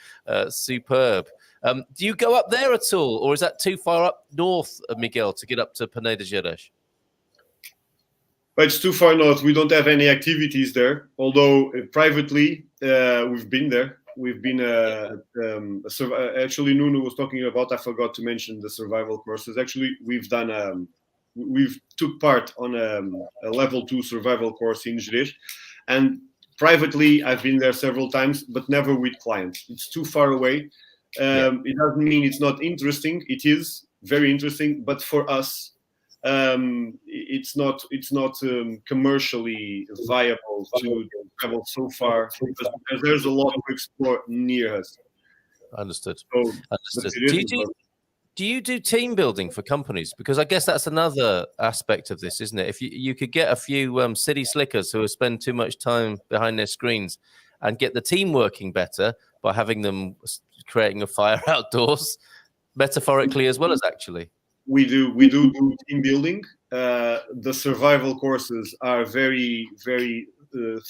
Superb. Do you go up there at all? Or is that too far up north, Miguel, to get up to Peneda Gerês? But it's too far north. We don't have any activities there. Although privately, we've been there. We've been actually Nuno was talking about. I forgot to mention the survival courses. Actually, we've done we've took part on a level 2 survival course in Gerês, and privately I've been there several times, but never with clients. It's too far away. It doesn't mean it's not interesting. It is very interesting, but for us, it's not commercially viable to travel so far because there's a lot to explore near us. Understood. So, Understood. Do you do team building for companies? Because I guess that's another aspect of this, isn't it? If you could get a few city slickers who spend too much time behind their screens and get the team working better by having them creating a fire outdoors, metaphorically as well as actually. We do team building. The survival courses are very, very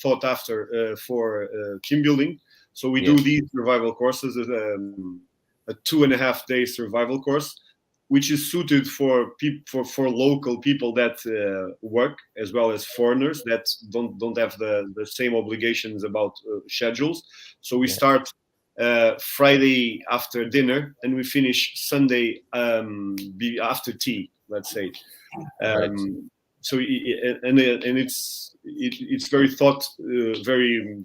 thought after for team building. So we do these survival courses as a 2.5-day survival course, which is suited for local people that work, as well as foreigners that don't have the same obligations about schedules. So we start Friday after dinner, and we finish Sunday after tea, let's say. So it's very thought, very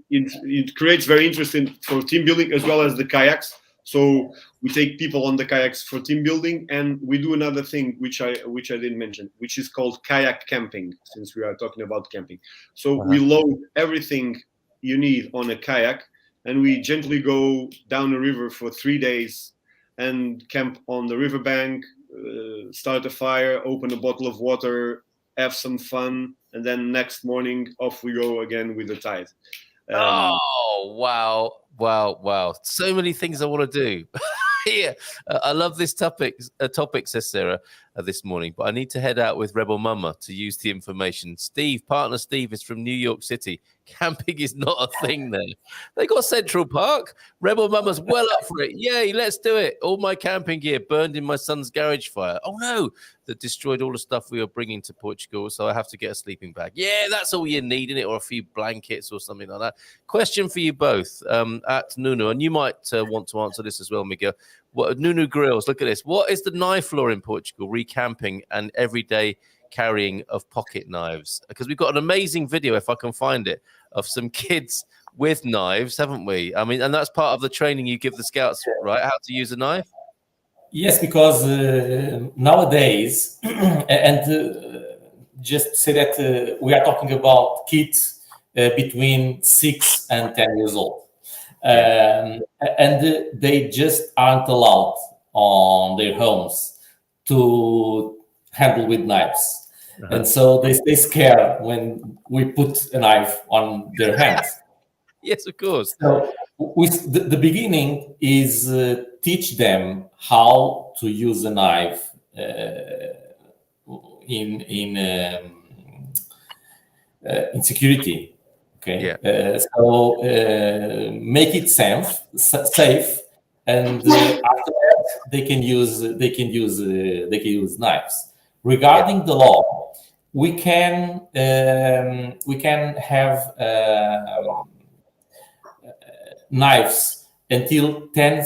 it creates very interesting for team building as well as the kayaks. So we take people on the kayaks for team building, and we do another thing which I didn't mention, which is called kayak camping, since we are talking about camping. So we load everything you need on a kayak, and we gently go down a river for 3 days and camp on the riverbank, start a fire, open a bottle of water, have some fun, and then next morning off we go again with the tide. Wow. So many things I want to do. I love this topic, says Sarah, this morning, but I need to head out with Rebel Mama to use the information. Partner Steve is from New York City. Camping is not a thing there. They got Central Park. Rebel Mama's well up for it. Yay, let's do it. All my camping gear burned in my son's garage fire. Oh no, that destroyed all the stuff we were bringing to Portugal, so I have to get a sleeping bag. Yeah, that's all you need in it, or a few blankets or something like that. Question for you both at Nuno, and you might want to answer this as well, Miguel. Nuno Grills, look at this. What is the knife law in Portugal, recamping and everyday carrying of pocket knives? Because we've got an amazing video, if I can find it, of some kids with knives, haven't we? I mean, and that's part of the training you give the scouts, right? How to use a knife? Yes, because nowadays, and just say that we are talking about kids between 6 and 10 years old. And they just aren't allowed on their homes to handle with knives. And so they stay scared when we put a knife on their hands. Yes, of course. So the beginning is teach them how to use a knife in security. Okay. Yeah. So make it safe, and after that they can use knives. Regarding the law, we can have knives until 10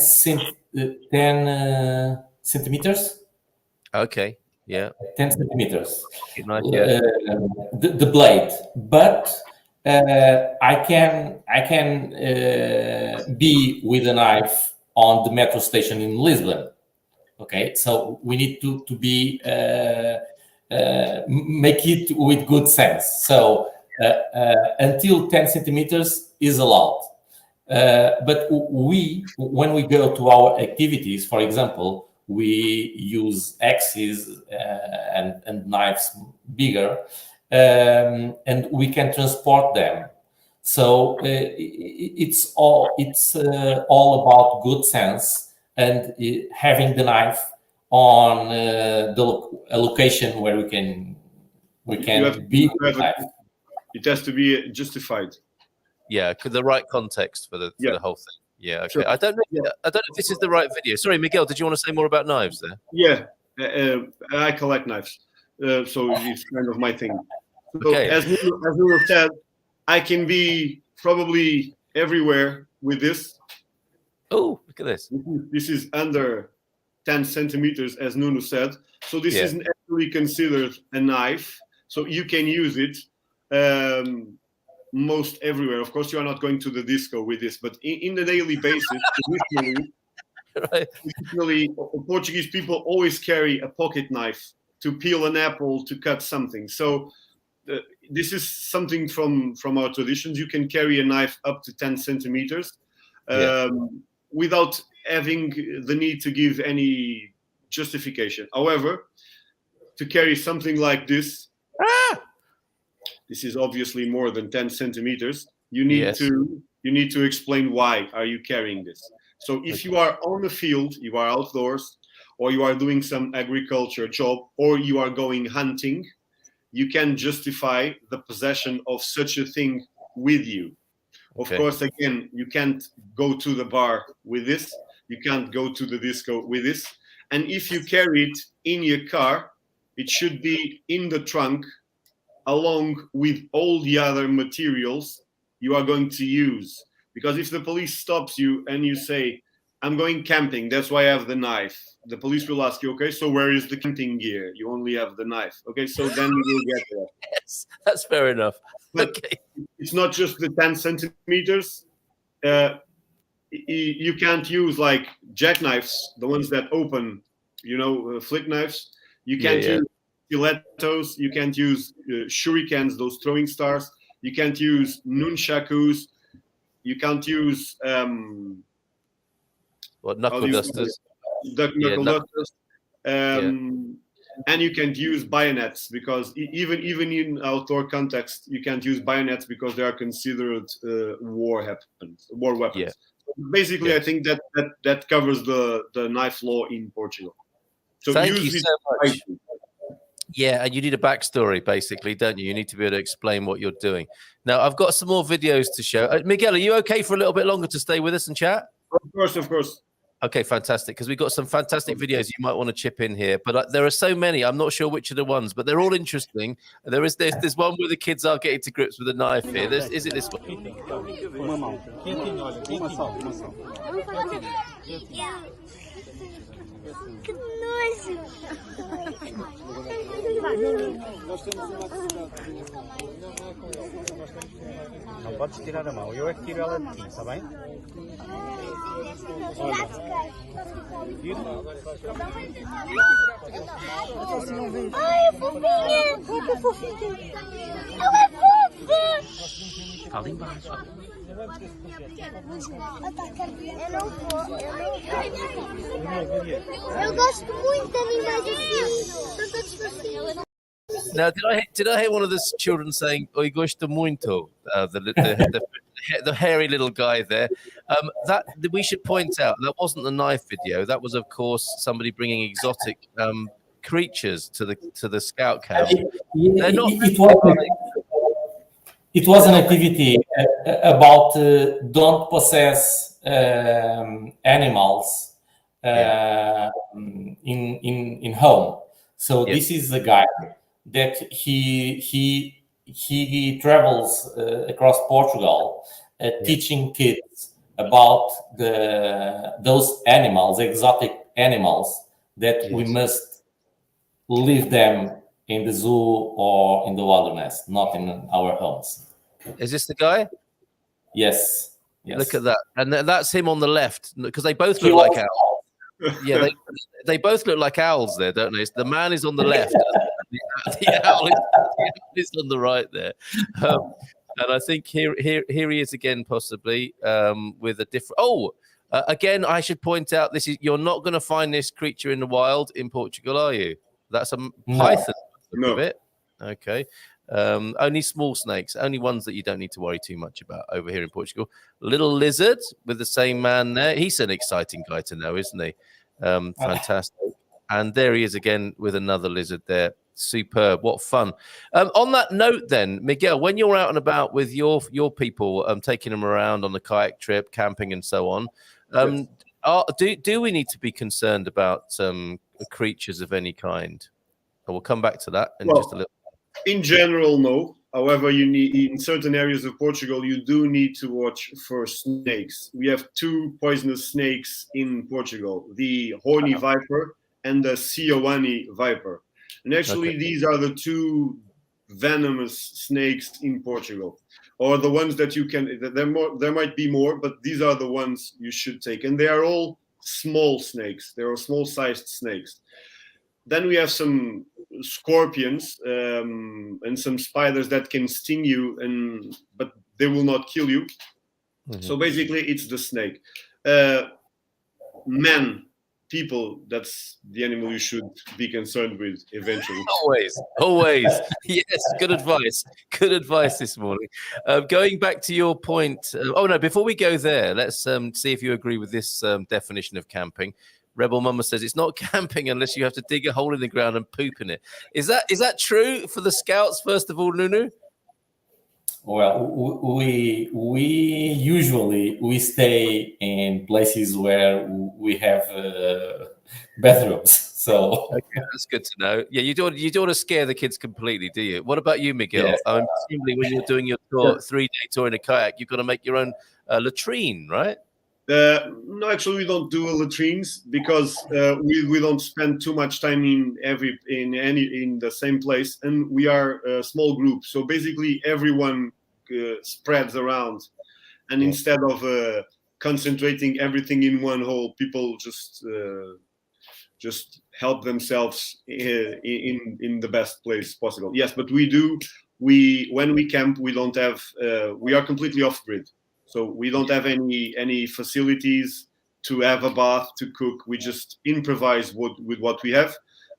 centimeters. Okay. Yeah. 10 centimeters. Nice, yeah. The blade, but I can be with a knife on the metro station in Lisbon. Okay, so we need to be make it with good sense. So until 10 centimeters is allowed. But when we go to our activities, for example, we use axes and knives bigger, and we can transport them. So it's all about good sense and having the knife on a location where we can be with the knife. It has to be justified. Yeah, the right context for the whole thing. Yeah, okay. Sure. I don't know if this is the right video. Sorry, Miguel, did you want to say more about knives there? Yeah, I collect knives, so it's kind of my thing. So okay. As Nuno said, I can be probably everywhere with this. Oh, look at this. This is under 10 centimeters, as Nuno said. So this isn't actually considered a knife. So you can use it most everywhere. Of course, you are not going to the disco with this, but in the daily basis, traditionally, Portuguese people always carry a pocket knife to peel an apple, to cut something. So this is something from our traditions. You can carry a knife up to 10 centimeters without having the need to give any justification. However, to carry something like this, this is obviously more than 10 centimeters. You need to explain why are you carrying this. So if you are on the field, you are outdoors, or you are doing some agriculture job, or you are going hunting, you can justify the possession of such a thing with you. Of course, again, you can't go to the bar with this. You can't go to the disco with this. And if you carry it in your car, it should be in the trunk along with all the other materials you are going to use. Because if the police stops you and you say, I'm going camping, that's why I have the knife, the police will ask you, okay, so where is the camping gear? You only have the knife. Okay, so then we will get there. Yes, that's fair enough. But it's not just the 10 centimeters. You can't use like jackknives, the ones that open, flick knives. You can't use stilettos. You can't use shurikens, those throwing stars. You can't use nunchakus. You can't use knuckle dusters. Knuckle dusters. And you can't use bayonets, because even in outdoor context, you can't use bayonets because they are considered war weapons. Yeah. Basically, I think that covers the knife law in Portugal. So thank you so much. Yeah, and you need a backstory, basically, don't you? You need to be able to explain what you're doing. Now, I've got some more videos to show. Miguel, are you okay for a little bit longer to stay with us and chat? Of course. Okay, fantastic, because we've got some fantastic videos you might want to chip in here. But there are so many, I'm not sure which are the ones, but they're all interesting. There's one where the kids are getting to grips with a knife here. Is it this one? Que nojo! Não podes tirar a mão, eu é que tiro ela de ti, está bem? Olha. Ai, fofinha! Que fofinha! Ela é fofa! Fala embaixo. Eu não vou. Eu gosto muito de animais assim. São todos fofinhos. Now, did I hear one of the children saying "Oi gosto muito"? The hairy little guy there. That we should point out that wasn't the knife video. That was, of course, somebody bringing exotic creatures to the scout camp. They're not. It was an activity about don't possess animals in home. So this is a guy that he travels across Portugal, teaching kids about those animals, exotic animals that we must leave them in the zoo or in the wilderness, not in our homes. Is this the guy? Yes. Look at that, and that's him on the left, because they both look like owls. Yeah, they both look like owls there, don't they? The man is on the left, the owl is on the right there. And I think here he is again, possibly with a different. Again, I should point out you're not going to find this creature in the wild in Portugal, are you? That's a python. No. Of it. Okay. Only small snakes, only ones that you don't need to worry too much about over here in Portugal. Little lizard with the same man there. He's an exciting guy to know, isn't he? Fantastic. And there he is again with another lizard there. Superb. What fun. On that note then, Miguel, when you're out and about with your people, taking them around on the kayak trip, camping and so on, do we need to be concerned about creatures of any kind? We'll come back to that in just a little. In general, no. However, you need in certain areas of Portugal, you do need to watch for snakes. We have two poisonous snakes in Portugal: the horny viper and the Sioane viper. And actually, these are the two venomous snakes in Portugal, or the ones that you can. There might be more, but these are the ones you should take, and they are all small snakes. They are small-sized snakes. Then we have some scorpions and some spiders that can sting you, but they will not kill you. Mm-hmm. So basically, it's the snake. People, that's the animal you should be concerned with eventually. Always. Yes, good advice this morning. Going back to your point. Before we go there, let's see if you agree with this definition of camping. Rebel Mama says it's not camping unless you have to dig a hole in the ground and poop in it. Is that true for the scouts, first of all, Nunu? Well, we usually stay in places where we have bathrooms. So that's good to know. Yeah, you don't want to scare the kids completely, do you? What about you, Miguel? Yes. Presumably when you're doing your tour, 3-day tour in a kayak, you've got to make your own latrine, right? No, actually, we don't do latrines because we don't spend too much time in the same place, and we are a small group. So basically, everyone spreads around, and instead of concentrating everything in one hole, people just help themselves in the best place possible. Yes, but when we camp, we don't have. We are completely off grid. So we don't have any facilities to have a bath, to cook. We just improvise with what we have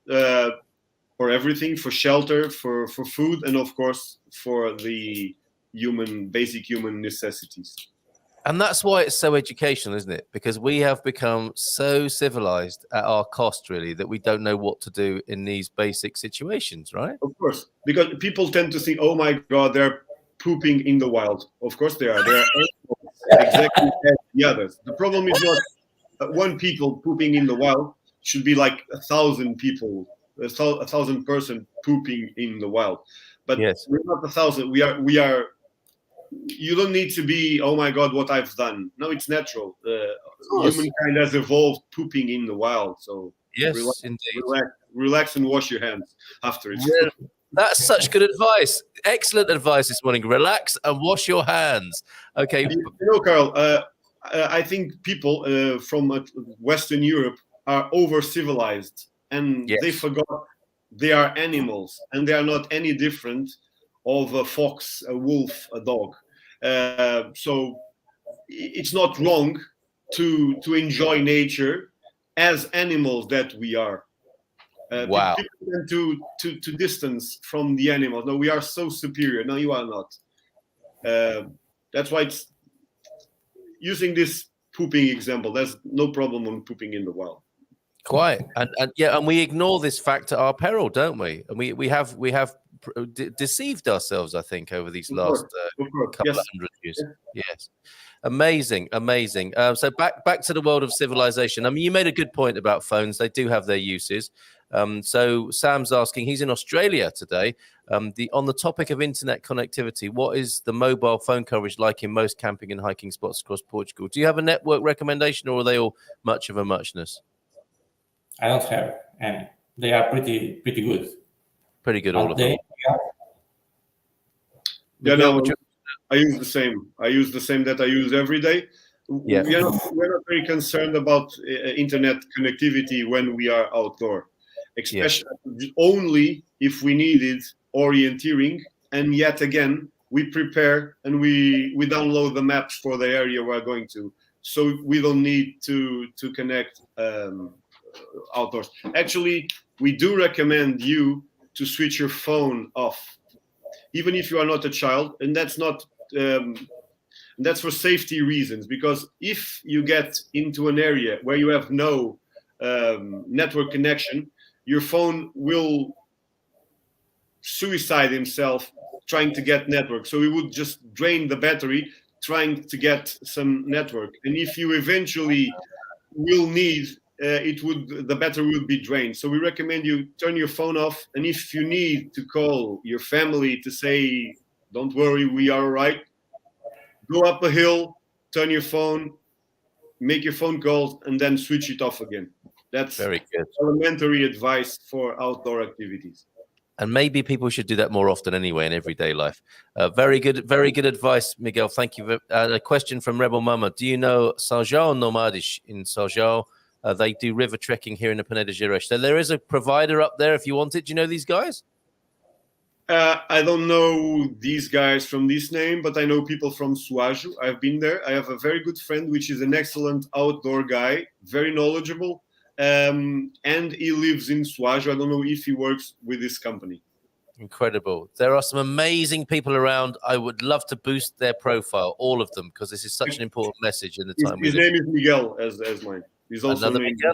for everything, for shelter, for food, and of course for the basic human necessities. And that's why it's so educational, isn't it? Because we have become so civilized at our cost, really, that we don't know what to do in these basic situations, right? Of course, because people tend to think, oh my God, they're pooping in the wild. Of course they are. They are exactly as the others. The problem is not one people pooping in the wild. Should be like 1,000 people, 1,000 person pooping in the wild. But we're not 1,000. We are. You don't need to be, oh my God, what I've done. No, it's natural. Humankind has evolved pooping in the wild. So yes, indeed. Relax and wash your hands after it. Yeah. That's such good advice. Excellent advice this morning. Relax and wash your hands. Okay. You know, Carl, I think people from Western Europe are over-civilized. and they forgot they are animals, and they are not any different of a fox, a wolf, a dog. So it's not wrong to enjoy nature as animals that we are. Wow. People tend to distance from the animals. No, we are so superior. No, you are not. That's why it's using this pooping example. There's no problem on pooping in the wild. Quite, and we ignore this fact at our peril, don't we? And we have deceived ourselves, I think, over these last couple of hundred years. Yes, amazing. So back to the world of civilization. I mean, you made a good point about phones. They do have their uses. So Sam's asking, he's in Australia today. On the topic of internet connectivity, what is the mobile phone coverage like in most camping and hiking spots across Portugal? Do you have a network recommendation, or are they all much of a muchness? I don't have any. They are pretty good. Pretty good, all of them. Yeah, no, I use the same. I use the same that I use every day. Yeah. We're not very concerned about internet connectivity when we are outdoor, especially only if we needed orienteering. And yet again, we prepare and we download the maps for the area we're going to, so we don't need to connect outdoors. Actually, we do recommend you to switch your phone off, even if you are not a child, and that's not that's for safety reasons, because if you get into an area where you have no network connection, your phone will suicide himself trying to get network. So it would just drain the battery trying to get some network, and if you eventually will need the battery will be drained. So we recommend you turn your phone off, and if you need to call your family to say, don't worry, we are all right, go up a hill, turn your phone, make your phone calls, and then switch it off again. That's very good. Elementary advice for outdoor activities. And maybe people should do that more often anyway in everyday life. Very good advice, Miguel. Thank you. A question from Rebel Mama. Do you know São Nomades in São? They do river trekking here in the Peneda Gerês. So there is a provider up there if you want it. Do you know these guys? I don't know these guys from this name, but I know people from Suajo. I've been there. I have a very good friend, which is an excellent outdoor guy, very knowledgeable, and he lives in Suajo. I don't know if he works with this company. Incredible. There are some amazing people around. I would love to boost their profile, all of them, because this is such an important message in the time we live. His name is Miguel, as mine. He's also another Miguel.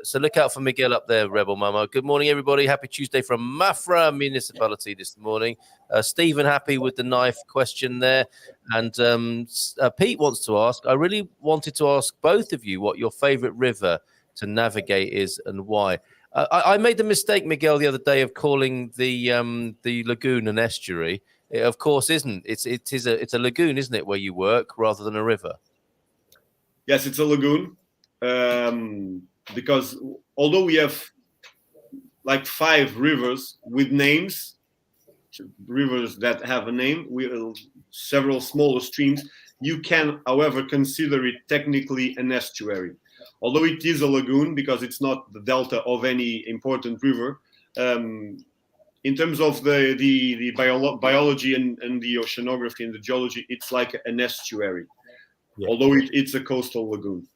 So look out for Miguel up there, Rebel Mama. Good morning, everybody. Happy Tuesday from Mafra Municipality this morning. Stephen, happy with the knife question there. And Pete wants to ask, I really wanted to ask both of you what your favorite river to navigate is and why. I made the mistake, Miguel, the other day of calling the lagoon an estuary. It, of course, isn't. It's a lagoon, isn't it, where you work rather than a river? Yes, it's a lagoon. Because although we have like 5 rivers with names, rivers that have a name, several smaller streams, you can, however, consider it technically an estuary. Although it is a lagoon because it's not the delta of any important river, in terms of the biology and the oceanography and the geology, it's like an estuary, although it's a coastal lagoon.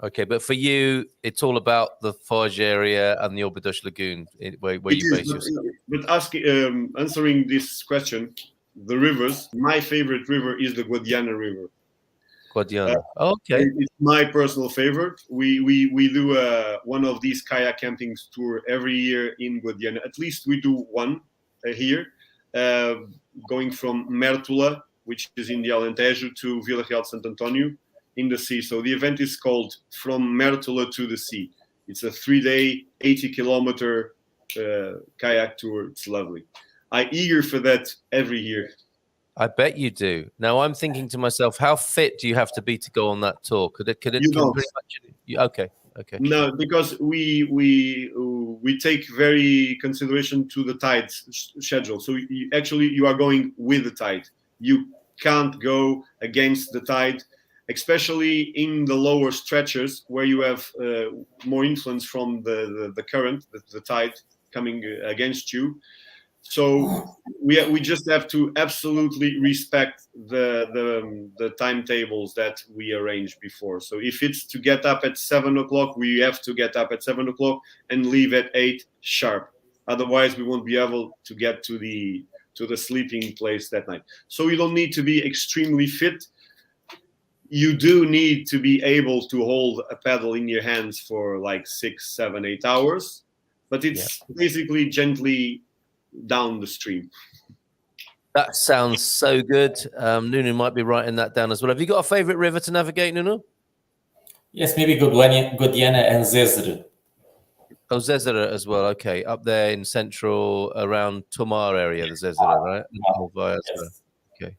Okay, but for you, it's all about the Foz area and the Óbidos Lagoon, where you base yourself. But answering this question, the rivers, my favorite river is the Guadiana River. Guadiana. Okay. It's my personal favorite. We do one of these kayak camping tour every year in Guadiana. At least we do one here, going from Mértola, which is in the Alentejo, to Vila Real de Santo António in the sea. So the event is called From Mértola to the Sea. It's a 3-day, 80-kilometer kayak tour. It's lovely. I'm eager for that every year. I bet you do. Now I'm thinking to myself, how fit do you have to be to go on that tour? Could it you don't. Pretty much, okay. No, because we take very consideration to the tide schedule. So you are going with the tide. You can't go against the tide. especially in the lower stretches where you have more influence from the current, the tide coming against you. So we just have to absolutely respect the timetables that we arranged before. So if it's to get up at 7 o'clock, we have to get up at 7 o'clock and leave at 8 sharp. Otherwise, we won't be able to get to the sleeping place that night. So you don't need to be extremely fit. You do need to be able to hold a paddle in your hands for like 6, 7, 8 hours, but it's basically gently down the stream. That sounds so good. Nuno might be writing that down as well. Have you got a favorite river to navigate, Nuno? Yes, maybe Godiana and Zezere. Oh, Zezere as well. Okay, up there in central, around Tomar area, the Zezere, right? Yes. Okay,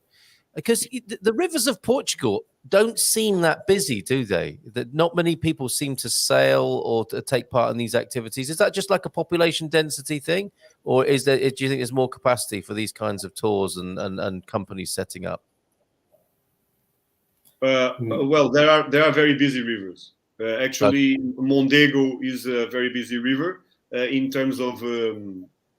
because the rivers of Portugal don't seem that busy, do they? That not many people seem to sail or to take part in these activities. Is that just like a population density thing, or do you think there's more capacity for these kinds of tours and companies setting up? Well, there are very busy rivers. Actually, Mondego is a very busy river in terms of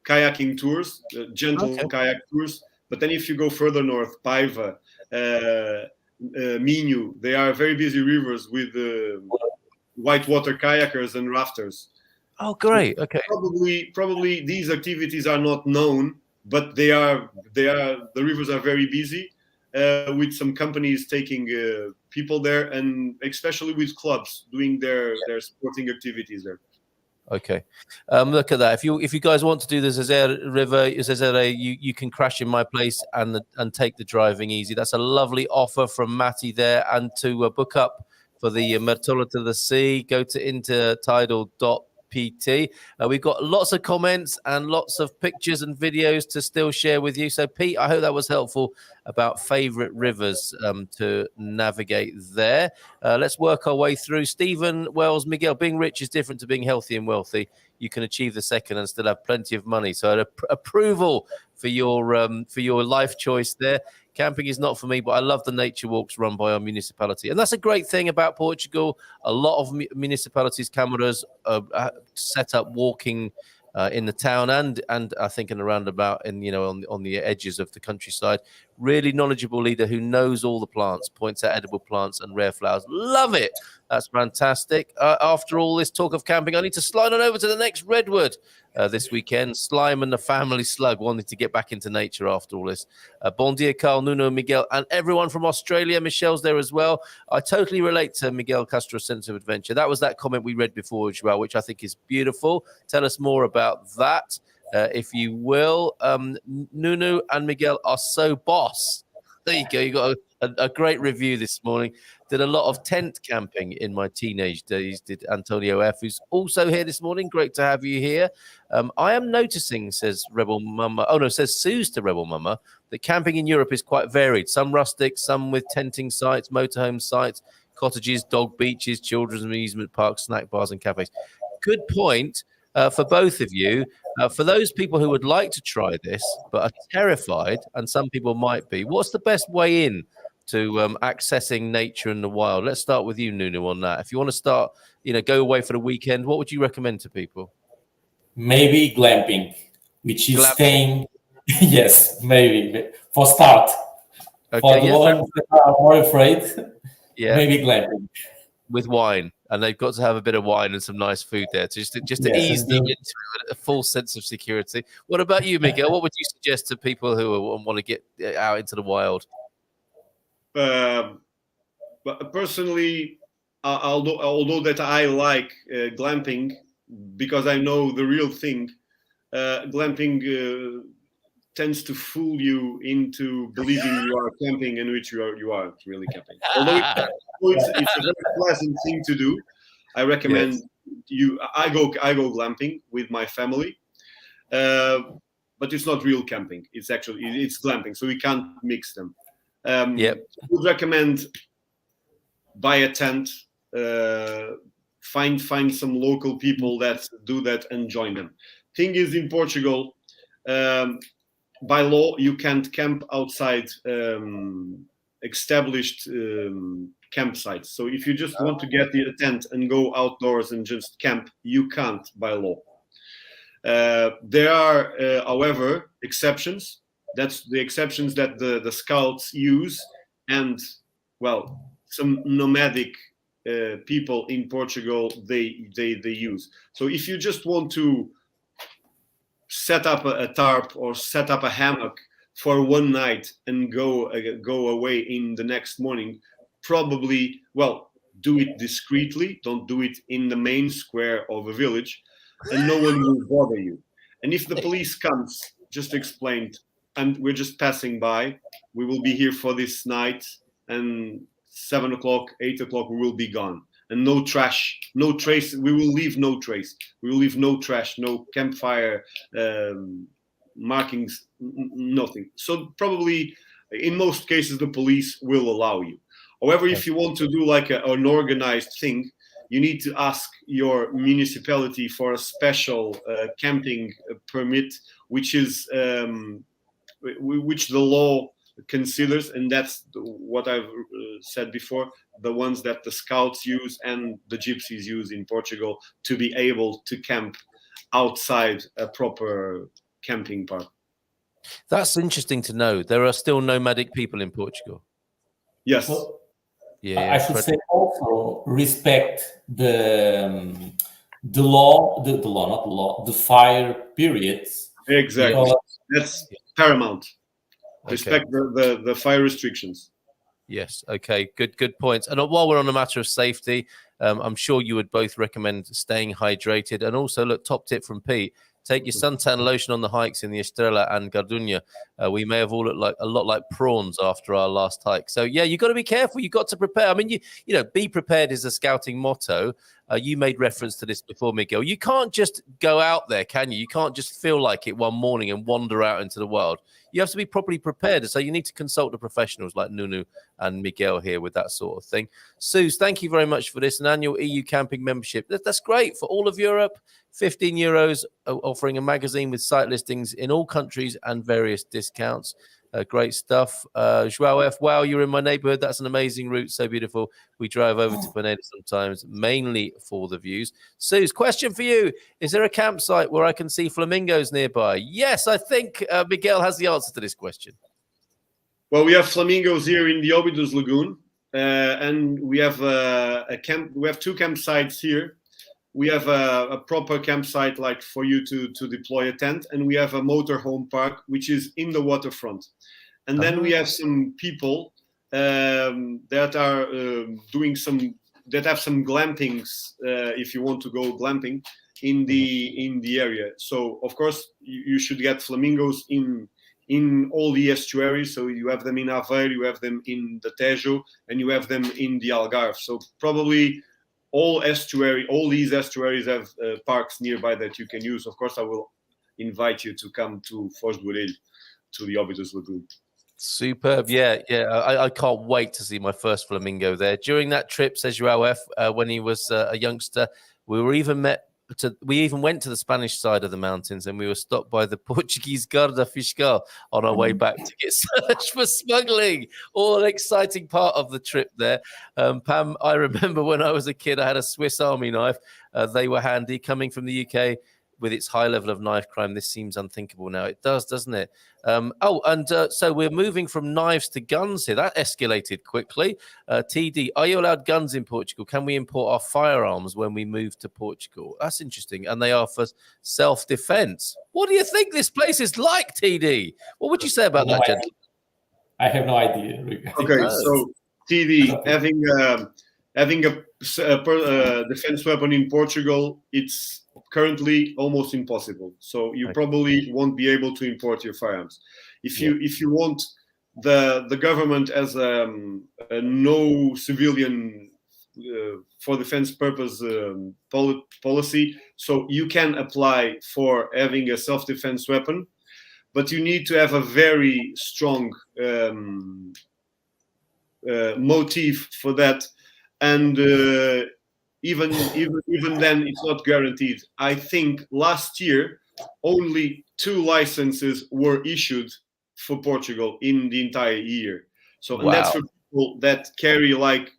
kayaking tours, gentle kayak tours. But then if you go further north, Paiva, Minho, they are very busy rivers with whitewater kayakers and rafters. Oh, great. Okay. Probably these activities are not known, but the rivers are very busy, with some companies taking people there, and especially with clubs doing their sporting activities there. Okay, look at that. If you guys want to do the Zezere River, you can crash in my place and take the driving easy. That's a lovely offer from Matty there. And to book up for the Mertola to the Sea, go to intertidal.pt. We've got lots of comments and lots of pictures and videos to still share with you. So, Pete, I hope that was helpful about favourite rivers to navigate there. Let's work our way through. Stephen Wells, Miguel, being rich is different to being healthy and wealthy. You can achieve the second and still have plenty of money. So, approval for your life choice there. Camping is not for me, but I love the nature walks run by our municipality. And that's a great thing about Portugal. A lot of municipalities, cameras, set up walking in the town and I think in the roundabout and on the edges of the countryside. Really knowledgeable leader who knows all the plants, points out edible plants and rare flowers. Love it. That's fantastic. After all this talk of camping, I need to slide on over to the next redwood this weekend. Slime and the family slug wanting to get back into nature after all this. Bon dia, Carl, Nuno, Miguel, and everyone from Australia. Michelle's there as well. I totally relate to Miguel Castro's sense of adventure. That was that comment we read before as well, which I think is beautiful. Tell us more about that, if you will. Nuno and Miguel are so boss. There you go. You got a great review this morning. Did a lot of tent camping in my teenage days, did Antonio F., who's also here this morning. Great to have you here. I am noticing, says Rebel Mama, says Suze to Rebel Mama, that camping in Europe is quite varied. Some rustic, some with tenting sites, motorhome sites, cottages, dog beaches, children's amusement parks, snack bars and cafes. Good point. For both of you, for those people who would like to try this but are terrified, and some people might be, what's the best way in to accessing nature and the wild? Let's start with you, Nuno, on that. If you want to start, go away for the weekend, what would you recommend to people? Maybe glamping, which is staying. Yes, maybe for start. Okay, for the ones that are more afraid, maybe glamping. With wine, and they've got to have a bit of wine and some nice food there to ease them into a full sense of security. What about you, Miguel? What would you suggest to people who want to get out into the wild? But personally, although that I like glamping because I know the real thing, glamping tends to fool you into believing you are camping, in which you aren't really camping. Although it's a very pleasant thing to do. I recommend you. I go glamping with my family, but it's not real camping. It's glamping, so we can't mix them. I would recommend buy a tent, find some local people that do that and join them. Thing is, in Portugal, by law, you can't camp outside established campsites. So if you just want to get a tent and go outdoors and just camp, you can't by law. There are, however, exceptions. That's the exceptions that the scouts use, and well, some nomadic people in Portugal they use. So if you just want to set up a tarp or set up a hammock for one night and go away in the next morning, probably, well, do it discreetly. Don't do it in the main square of a village, and no one will bother you. And if the police comes, just explained, and we're just passing by, we will be here for this night, and 7 o'clock, 8 o'clock, we will be gone. And no trash, no trace. We will leave no trace. We will leave no trash, no campfire markings, nothing. So probably, in most cases, the police will allow you. However, if you want to do like an organized thing, you need to ask your municipality for a special camping permit, which is which the law considers, and that's what I've said before, the ones that the scouts use and the gypsies use in Portugal to be able to camp outside a proper camping park. That's interesting to know. There are still nomadic people in Portugal. Yes. Well, Yeah, I should say also respect the law, not the law, the fire periods. Exactly. Yeah. That's paramount. Okay. Respect the fire restrictions. Yes. Okay. Good points. And while we're on the matter of safety, I'm sure you would both recommend staying hydrated. And also, look, top tip from Pete: take your suntan lotion on the hikes in the Estrela and Garduña. We may have all looked like a lot like prawns after our last hike. So yeah, you got to be careful. You got to prepare. I mean, you know, be prepared is a scouting motto. You made reference to this before, Miguel. You can't just go out there, can you? You can't just feel like it one morning and wander out into the wild. You have to be properly prepared. So you need to consult the professionals like Nunu and Miguel here with that sort of thing. Suze, thank you very much for this. An annual EU camping membership. That's great for all of Europe. €15, offering a magazine with site listings in all countries and various discounts. Great stuff. Joao F. Wow, you're in my neighborhood. That's an amazing route. So beautiful. We drive over to Peneda sometimes, mainly for the views. Suze, question for you. Is there a campsite where I can see flamingos nearby? Yes, I think Miguel has the answer to this question. Well, we have flamingos here in the Óbidos Lagoon, and we have a camp. We have two campsites here. We have a proper campsite, like for you to deploy a tent, and we have a motorhome park, which is in the waterfront. And then we have some people that are that have some glampings. If you want to go glamping in the area, so of course you should get flamingos in all the estuaries. So you have them in Aveiro, you have them in the Tejo, and you have them in the Algarve. So probably all these estuaries have parks nearby that you can use. Of course, I will invite you to come to Foz do Orelho, to the Óbidos Lagoon. Superb. Yeah. I can't wait to see my first flamingo there. During that trip, says Joao F., when he was a youngster, we even went to the Spanish side of the mountains, and we were stopped by the Portuguese Guarda Fiscal on our way back to get searched for smuggling. All an exciting part of the trip there. Pam, I remember when I was a kid, I had a Swiss Army knife. They were handy. Coming from the UK with its high level of knife crime, this seems unthinkable now. It does, doesn't it? So we're moving from knives to guns here. That escalated quickly. TD, are you allowed guns in Portugal? Can we import our firearms when we move to Portugal? That's interesting. And they are for self-defense. What do you think this place is like, TD? What would you say about that, gentlemen? I have no idea. Okay, so TD, having a defense weapon in Portugal, it's currently almost impossible. So you probably won't be able to import your firearms. If you want the government as a no civilian for defense purpose policy, so you can apply for having a self-defense weapon, but you need to have a very strong motive for that, and even then it's not guaranteed. I think last year only 2 licenses were issued for Portugal in the entire year. So and that's for people that carry like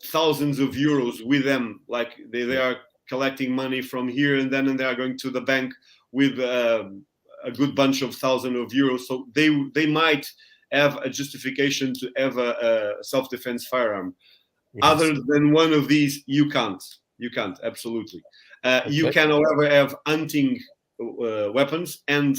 thousands of euros with them. Like they are collecting money from here and then, and they are going to the bank with a good bunch of thousands of euros. So they might have a justification to have a self-defense firearm. Yes. Other than one of these, you can't. You can't, absolutely. You can, however, have hunting weapons and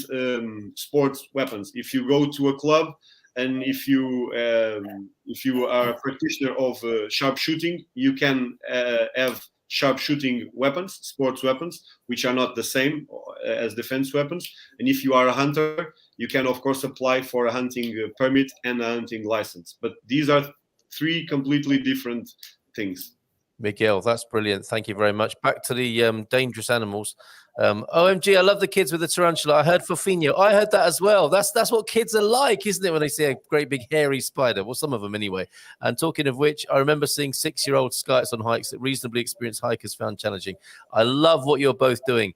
sports weapons. If you go to a club and if you are a practitioner of sharpshooting, you can have sharpshooting weapons, sports weapons, which are not the same as defense weapons. And if you are a hunter, you can, of course, apply for a hunting permit and a hunting license. But these are three completely different things. Miguel, that's brilliant. Thank you very much. Back to the dangerous animals. OMG, I love the kids with the tarantula. I heard Fofinho. I heard that as well. That's what kids are like, isn't it, when they see a great big hairy spider? Well, some of them anyway. And talking of which, I remember seeing 6-year-old skites on hikes that reasonably experienced hikers found challenging. I love what you're both doing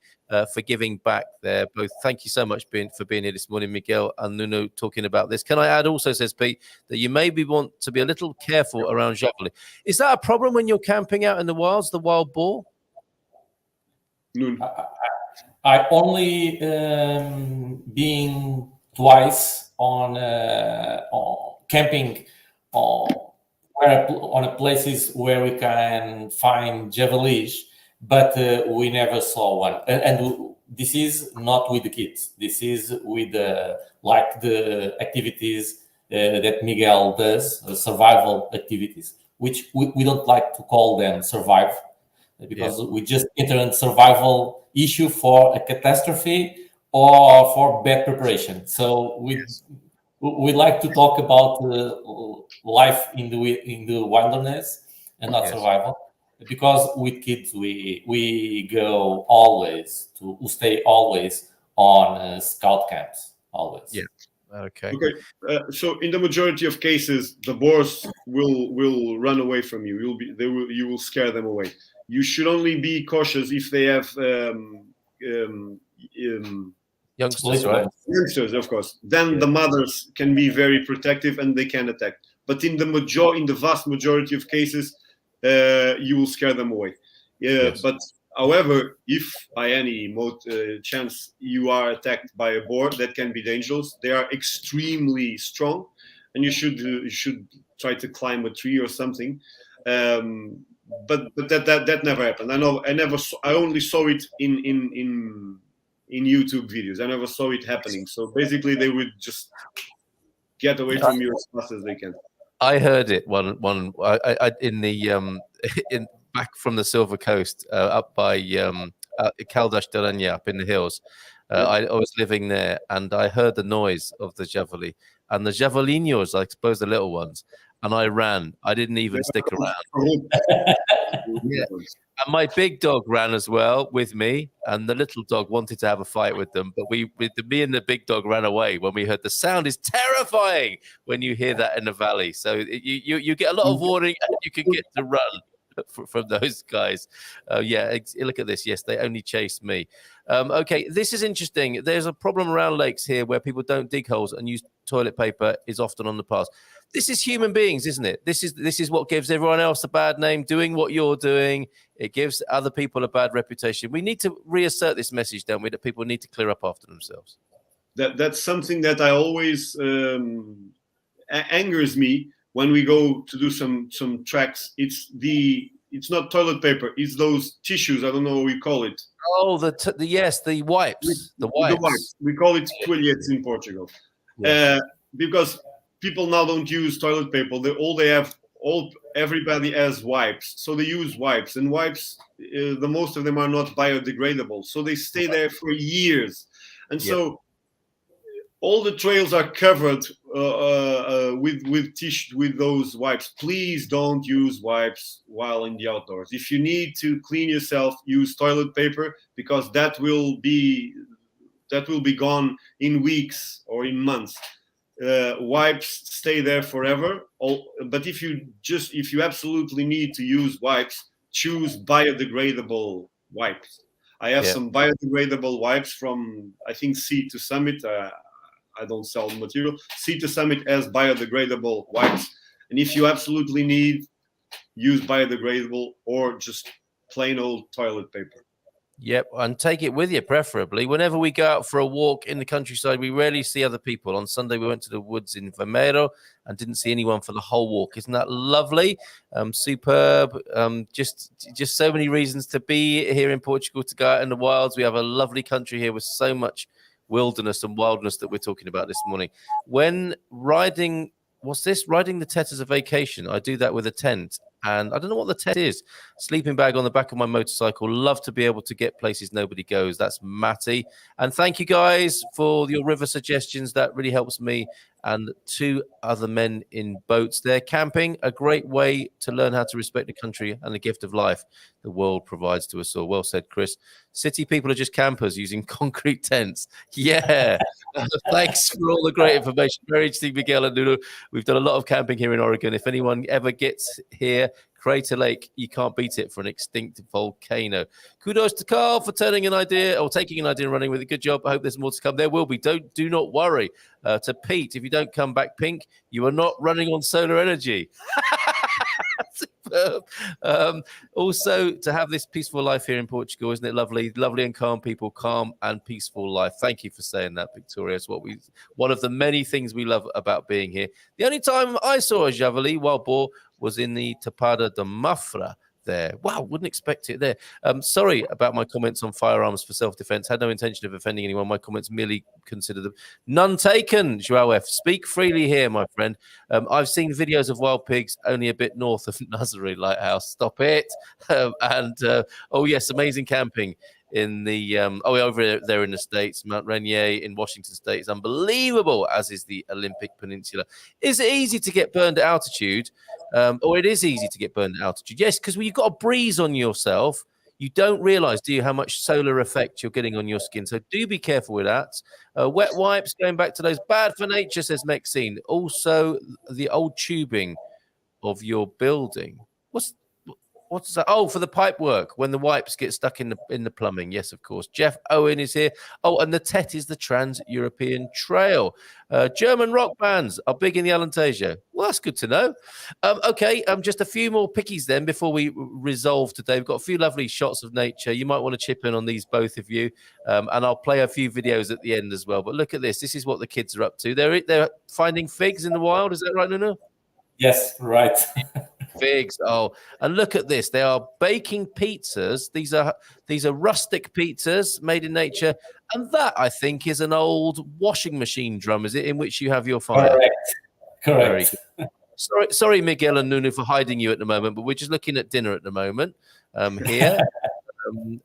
for giving back there. Both, thank you so much for being here this morning, Miguel and Nuno, talking about this. Can I add also, says Pete, that you maybe want to be a little careful around javelin. Is that a problem when you're camping out in the wilds, the wild boar? I only been twice on camping on places where we can find javelins, but we never saw one. And this is not with the kids. This is with like the activities that Miguel does, the survival activities, which we don't like to call them survive, because we just enter in survival issue for a catastrophe or for bad preparation. So we like to talk about life in the wilderness and not survival, because with kids we go always to stay always on scout camps always. Yeah. Okay. So in the majority of cases, the boars will run away from you. You will scare them away. You should only be cautious if they have youngsters, right? Youngsters, of course. Then the mothers can be very protective and they can attack. But in the vast majority of cases, you will scare them away. But however, if by any chance you are attacked by a boar, that can be dangerous. They are extremely strong, and you should try to climb a tree or something. But that never happened. I only saw it in YouTube videos. I never saw it happening. So basically, they would just get away from you as fast as they can. I heard it in back from the Silver Coast, up by Caldas de Rainha, up in the hills. I was living there, and I heard the noise of the javali and the javalinos, I suppose the little ones. And I ran. I didn't even stick around. And my big dog ran as well with me, and the little dog wanted to have a fight with them. But me and the big dog ran away when we heard the sound. Is terrifying when you hear that in the valley. So you get a lot of warning, and you can get to run from those guys. Look at this. Yes, they only chased me. Okay, this is interesting. There's a problem around lakes here where people don't dig holes and use toilet paper is often on the path. This is human beings, isn't it? This is what gives everyone else a bad name. Doing what you're doing, it gives other people a bad reputation. We need to reassert this message, don't we? That people need to clear up after themselves. That's something that I always angers me when we go to do some tracks. It's not toilet paper. It's those tissues. I don't know what we call it. Oh, the wipes. The wipes. We call it toilets in Portugal. Yes. Because people now don't use toilet paper. Everybody has wipes, so they use wipes, and wipes, the most of them are not biodegradable, so they stay there for years, and so all the trails are covered with tissue, with those wipes. Please don't use wipes while in the outdoors. If you need to clean yourself, use toilet paper, because that will be gone in weeks or in months. Wipes stay there forever. But if you absolutely need to use wipes, choose biodegradable wipes. I have some biodegradable wipes from, I think, Sea to Summit. I don't sell the material. Sea to Summit has biodegradable wipes. And if you absolutely need, use biodegradable or just plain old toilet paper. Yep, and take it with you, preferably. Whenever we go out for a walk in the countryside, we rarely see other people. On Sunday, we went to the woods in Vimero and didn't see anyone for the whole walk. Isn't that lovely? Superb. Just so many reasons to be here in Portugal, to go out in the wilds. We have a lovely country here with so much wilderness and wildness that we're talking about this morning. When riding, what's this? Riding the tet as a vacation. I do that with a tent. And I don't know what the tent is. Sleeping bag on the back of my motorcycle. Love to be able to get places nobody goes. That's Matty. And thank you guys for your river suggestions. That really helps me and 2 other men in boats there. Camping, a great way to learn how to respect the country and the gift of life the world provides to us all. Well said, Chris. City people are just campers using concrete tents. Yeah. Thanks for all the great information. Very interesting, Miguel and Nuno. We've done a lot of camping here in Oregon. If anyone ever gets here, Crater Lake, you can't beat it for an extinct volcano. Kudos to Carl for taking an idea and running with it. Good job. I hope there's more to come. There will be. Do not worry. To Pete, if you don't come back pink, you are not running on solar energy. Also, to have this peaceful life here in Portugal, isn't it lovely? Lovely and calm people, calm and peaceful life. Thank you for saying that, Victoria. It's one of the many things we love about being here. The only time I saw a javali wild boar was in the Tapada de Mafra there. Wow, wouldn't expect it there. Sorry about my comments on firearms for self-defense. Had no intention of offending anyone. My comments merely consider them none taken. Joao F. Speak freely here, my friend. I've seen videos of wild pigs only a bit north of Nazaré Lighthouse. Stop it. Oh yes, amazing camping in the over there in the States. Mount Rainier in Washington State is unbelievable, as is the Olympic Peninsula. Is it easy to get burned at altitude? Or it is easy to get burned at altitude? Yes, because when you've got a breeze on yourself, you don't realize, do you, how much solar effect you're getting on your skin. So do be careful with that. Wet wipes, going back to those, bad for nature, says Maxine. Also, the old tubing of your building. What's that? Oh, for the pipe work, when the wipes get stuck in the plumbing. Yes, of course. Jeff Owen is here. Oh, and the TET is the Trans-European Trail. German rock bands are big in the Alentejo. Well, that's good to know. Okay, just a few more pickies then before we resolve today. We've got a few lovely shots of nature. You might want to chip in on these, both of you. And I'll play a few videos at the end as well. But look at this. This is what the kids are up to. They're finding figs in the wild. Is that right, Nuno? Yes, right. Figs. Oh, and look at this. They are baking pizzas. These are rustic pizzas made in nature. And that, I think, is an old washing machine drum, is it, in which you have your fire? Correct. Sorry, Miguel and Nuno, for hiding you at the moment, but we're just looking at dinner at the moment here.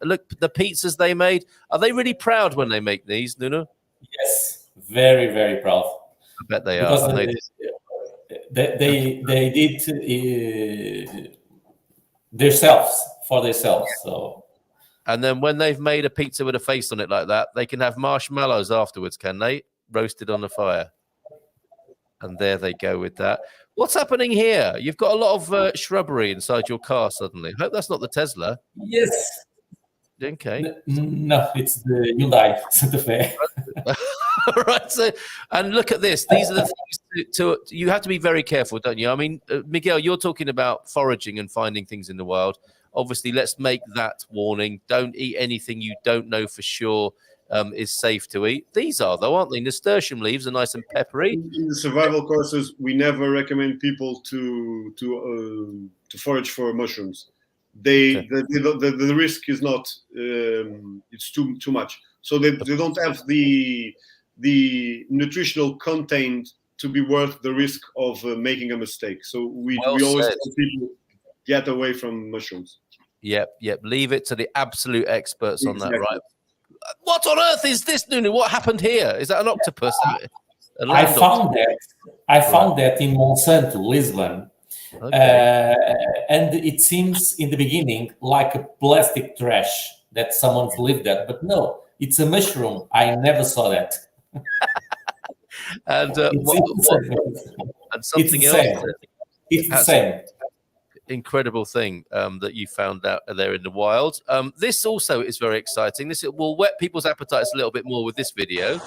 Look, the pizzas they made. Are they really proud when they make these, Nuno? Yes, very, very proud. I bet they are. They did themselves. So, and then when they've made a pizza with a face on it like that, they can have marshmallows afterwards, can they? Roasted on the fire. And there they go with that. What's happening here? You've got a lot of shrubbery inside your car suddenly. I hope that's not the Tesla. Yes. Okay. No, it's the Hyundai Santa Fe. Right. So, and look at this. These are the things you have to be very careful, don't you? I mean, Miguel, you're talking about foraging and finding things in the wild. Obviously, let's make that warning. Don't eat anything you don't know for sure is safe to eat. These are, though, aren't they? Nasturtium leaves are nice and peppery. In the survival courses, we never recommend people to forage for mushrooms. The risk is not it's too much. So they don't have the nutritional content to be worth the risk of making a mistake. So we always tell people get away from mushrooms. Yep. Leave it to the absolute experts on that, right? What on earth is this, Nuno? What happened here? Is that an octopus? I found that in Monsanto, Lisbon. Okay. And it seems in the beginning like a plastic trash that someone's lived at, but no, it's a mushroom. I never saw that. And something else. It's the same. Incredible thing that you found out there in the wild. This also is very exciting. This will whet people's appetites a little bit more with this video.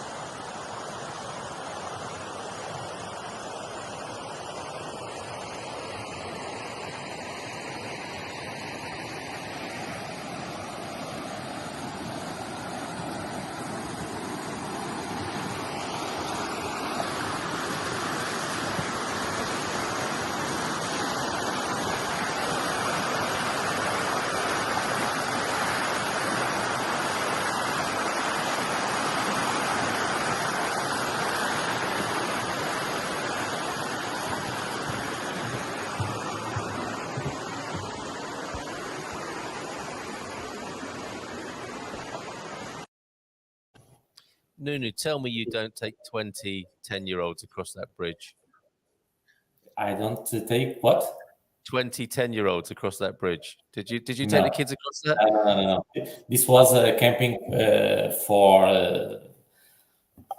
Nunu, tell me you don't take 20 10-year-olds across that bridge. I don't take what? 20 10-year-olds across that bridge. Did you take No. the kids across that? No. This was camping for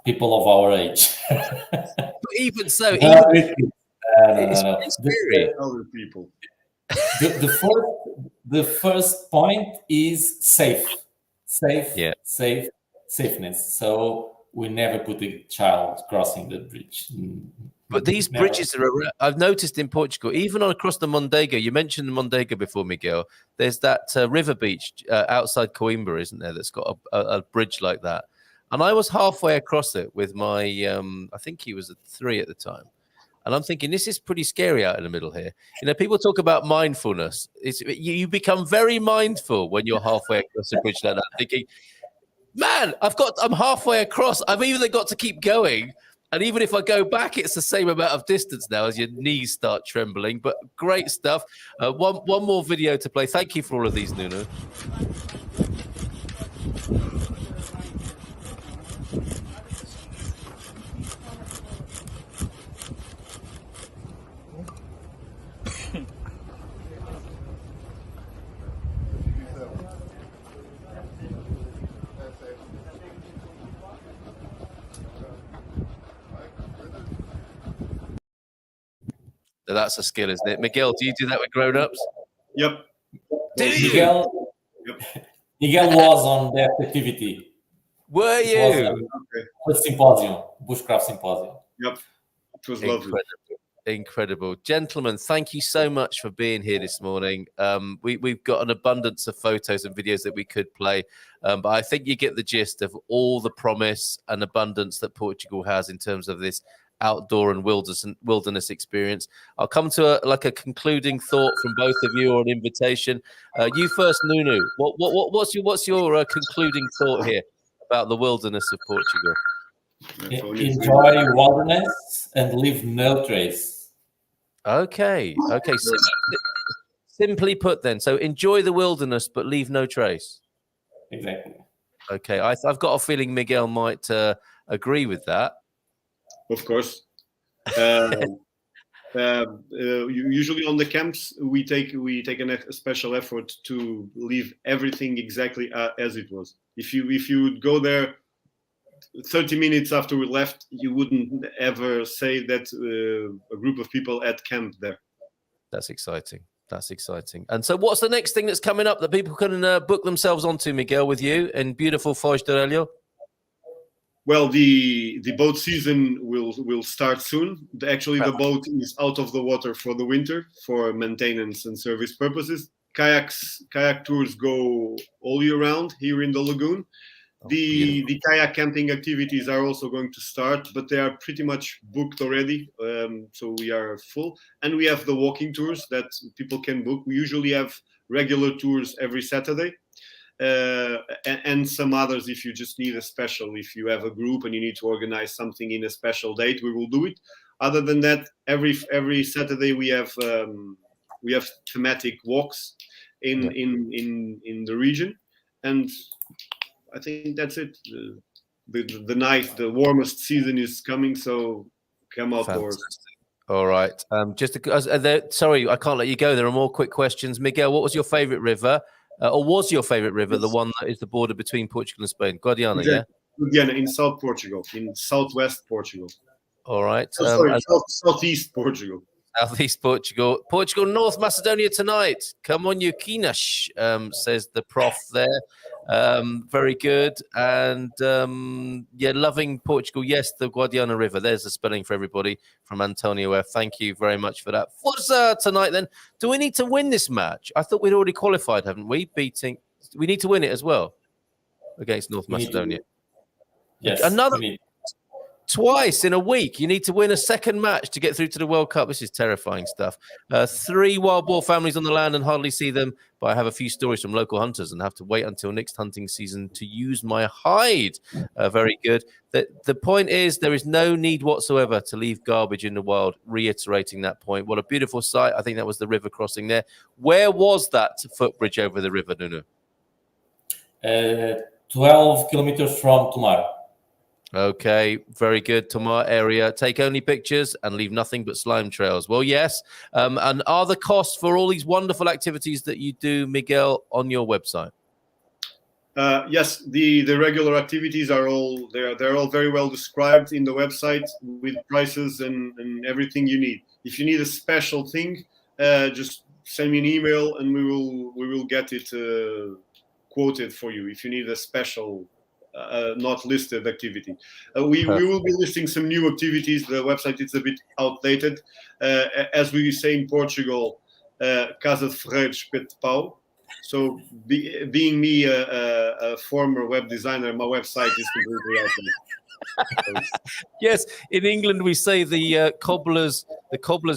people of our age. But even so, No, it's scary. Other people. The first point is safeness. So we never put a child crossing the bridge. But these Never. bridges are, I've noticed in Portugal, even across the Mondego, you mentioned the Mondego before, Miguel, there's that river beach outside Coimbra, isn't there, that's got a bridge like that. And I was halfway across it with my, I think he was at 3 at the time. And I'm thinking, this is pretty scary out in the middle here. You know, people talk about mindfulness. You become very mindful when you're halfway across a bridge like that, thinking, man, I'm halfway across. I've either got to keep going. And even if I go back, it's the same amount of distance now as your knees start trembling. But great stuff. One more video to play. Thank you for all of these, Nuno. That's a skill, isn't it? Miguel, do you do that with grown-ups? Yep. Do you? Miguel was on that activity. Were It you? was a symposium, bushcraft symposium. Yep. It was lovely. Incredible. Gentlemen, thank you so much for being here this morning. We've got an abundance of photos and videos that we could play, but I think you get the gist of all the promise and abundance that Portugal has in terms of this outdoor and wilderness experience. I'll come to a concluding thought from both of you, or an invitation. You first, Nuno. What's your concluding thought here about the wilderness of Portugal? Enjoy wilderness and leave no trace. Okay. Simply put, then. So enjoy the wilderness, but leave no trace. Exactly. Okay. I've got a feeling Miguel might agree with that. Of course. Usually on the camps, we take a special effort to leave everything exactly as it was. If you would go there 30 minutes after we left, you wouldn't ever say that a group of people had camped there. That's exciting. And so what's the next thing that's coming up that people can book themselves onto, Miguel, with you in beautiful Foz do Orelha? Well, the boat season will start soon. Actually, the boat is out of the water for the winter for maintenance and service purposes. Kayak tours go all year round here in the lagoon. The kayak camping activities are also going to start, but they are pretty much booked already. So we are full. And we have the walking tours that people can book. We usually have regular tours every Saturday. And some others if you just need a special. If you have a group and you need to organize something in a special date, we will do it. Other than that, every Saturday we have thematic walks in the region, and I think that's it. The warmest season is coming, so come outdoors. All right. Sorry, I can't let you go. There are more quick questions. Miguel, what was your favorite river? Or was your favorite river the one that is the border between Portugal and Spain? Guadiana, yeah? Guadiana, in South Portugal, in southwest Portugal. All right. Southeast Portugal. Southeast Portugal. Portugal, North Macedonia tonight. Come on, you Kinash, says the prof there. Very good. And loving Portugal. Yes, the Guadiana River. There's the spelling for everybody from Antonio F. Thank you very much for that. Forza tonight then. Do we need to win this match? I thought we'd already qualified, haven't we? We need to win it as well against North Macedonia. Yes. Twice in a week. You need to win a second match to get through to the World Cup. This is terrifying stuff. 3 wild boar families on the land and hardly see them, but I have a few stories from local hunters and have to wait until next hunting season to use my hide. Very good. The point is there is no need whatsoever to leave garbage in the wild, reiterating that point. What a beautiful sight. I think that was the river crossing there. Where was that footbridge over the river, Nuno? 12 kilometers from Tomar. Okay, very good. Tomar area. Take only pictures and leave nothing but slime trails. Well, yes. And are the costs for all these wonderful activities that you do, Miguel, on your website? Yes, the regular activities are all they're all very well described in the website with prices and everything you need. If you need a special thing, just send me an email and we will get it quoted for you. If you need a special not listed activity, we will be listing some new activities. The website is a bit outdated, as we say in Portugal, Casa de Ferreiro Espeto de Pau. So being me a former web designer, my website is completely outdated. Yes, in England we say the cobbler's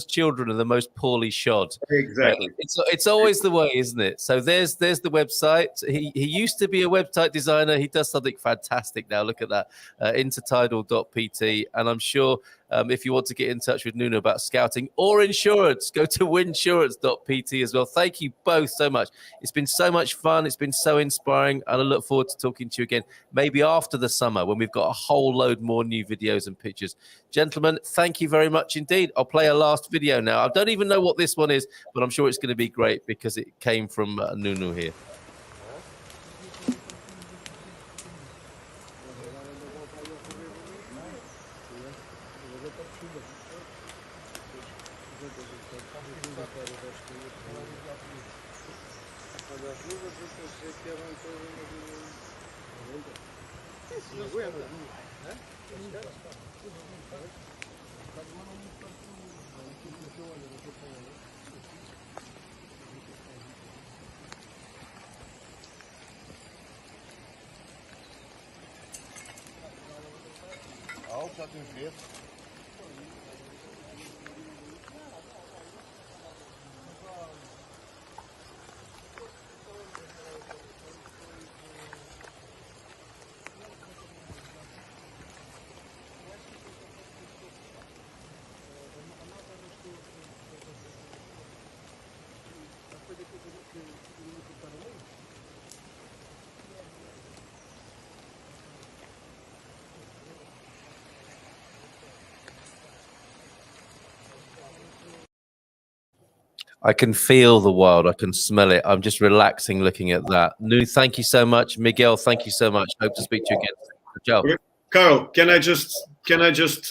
children are the most poorly shod. Exactly. It's always the way, isn't it? So there's the website. He used to be a website designer. He does something fantastic now. Look at that, intertidal.pt. And I'm sure if you want to get in touch with Nuno about scouting or insurance, go to winsurance.pt as well. Thank you both so much. It's been so much fun. It's been so inspiring. And I look forward to talking to you again, maybe after the summer when we've got a whole load more new videos and pictures. Gentlemen, thank you very much indeed. I'll play a last video now. I don't even know what this one is, but I'm sure it's going to be great because it came from Nuno here. I can feel the wild. I can smell it. I'm just relaxing looking at that. Nu, thank you so much. Miguel, thank you so much. Hope to speak to you again. Ciao. Carl, can I just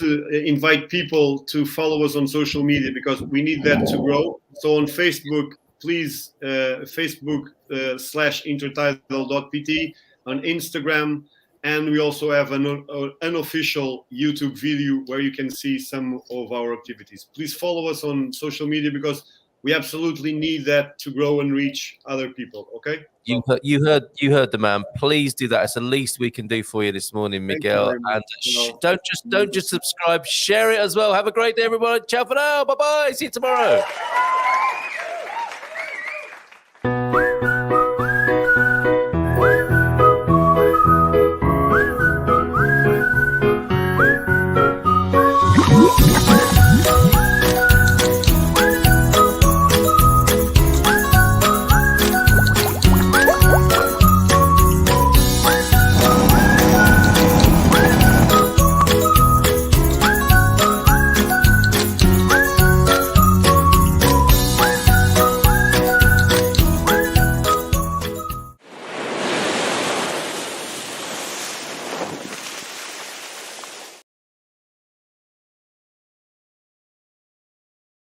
invite people to follow us on social media because we need that to grow. So on Facebook, please, Facebook/intertidal.pt, on Instagram, and we also have an unofficial YouTube video where you can see some of our activities. Please follow us on social media because we absolutely need that to grow and reach other people. Okay. You heard the man. Please do that. It's the least we can do for you this morning, Miguel. And don't just subscribe. Share it as well. Have a great day, everybody. Ciao for now. Bye bye. See you tomorrow.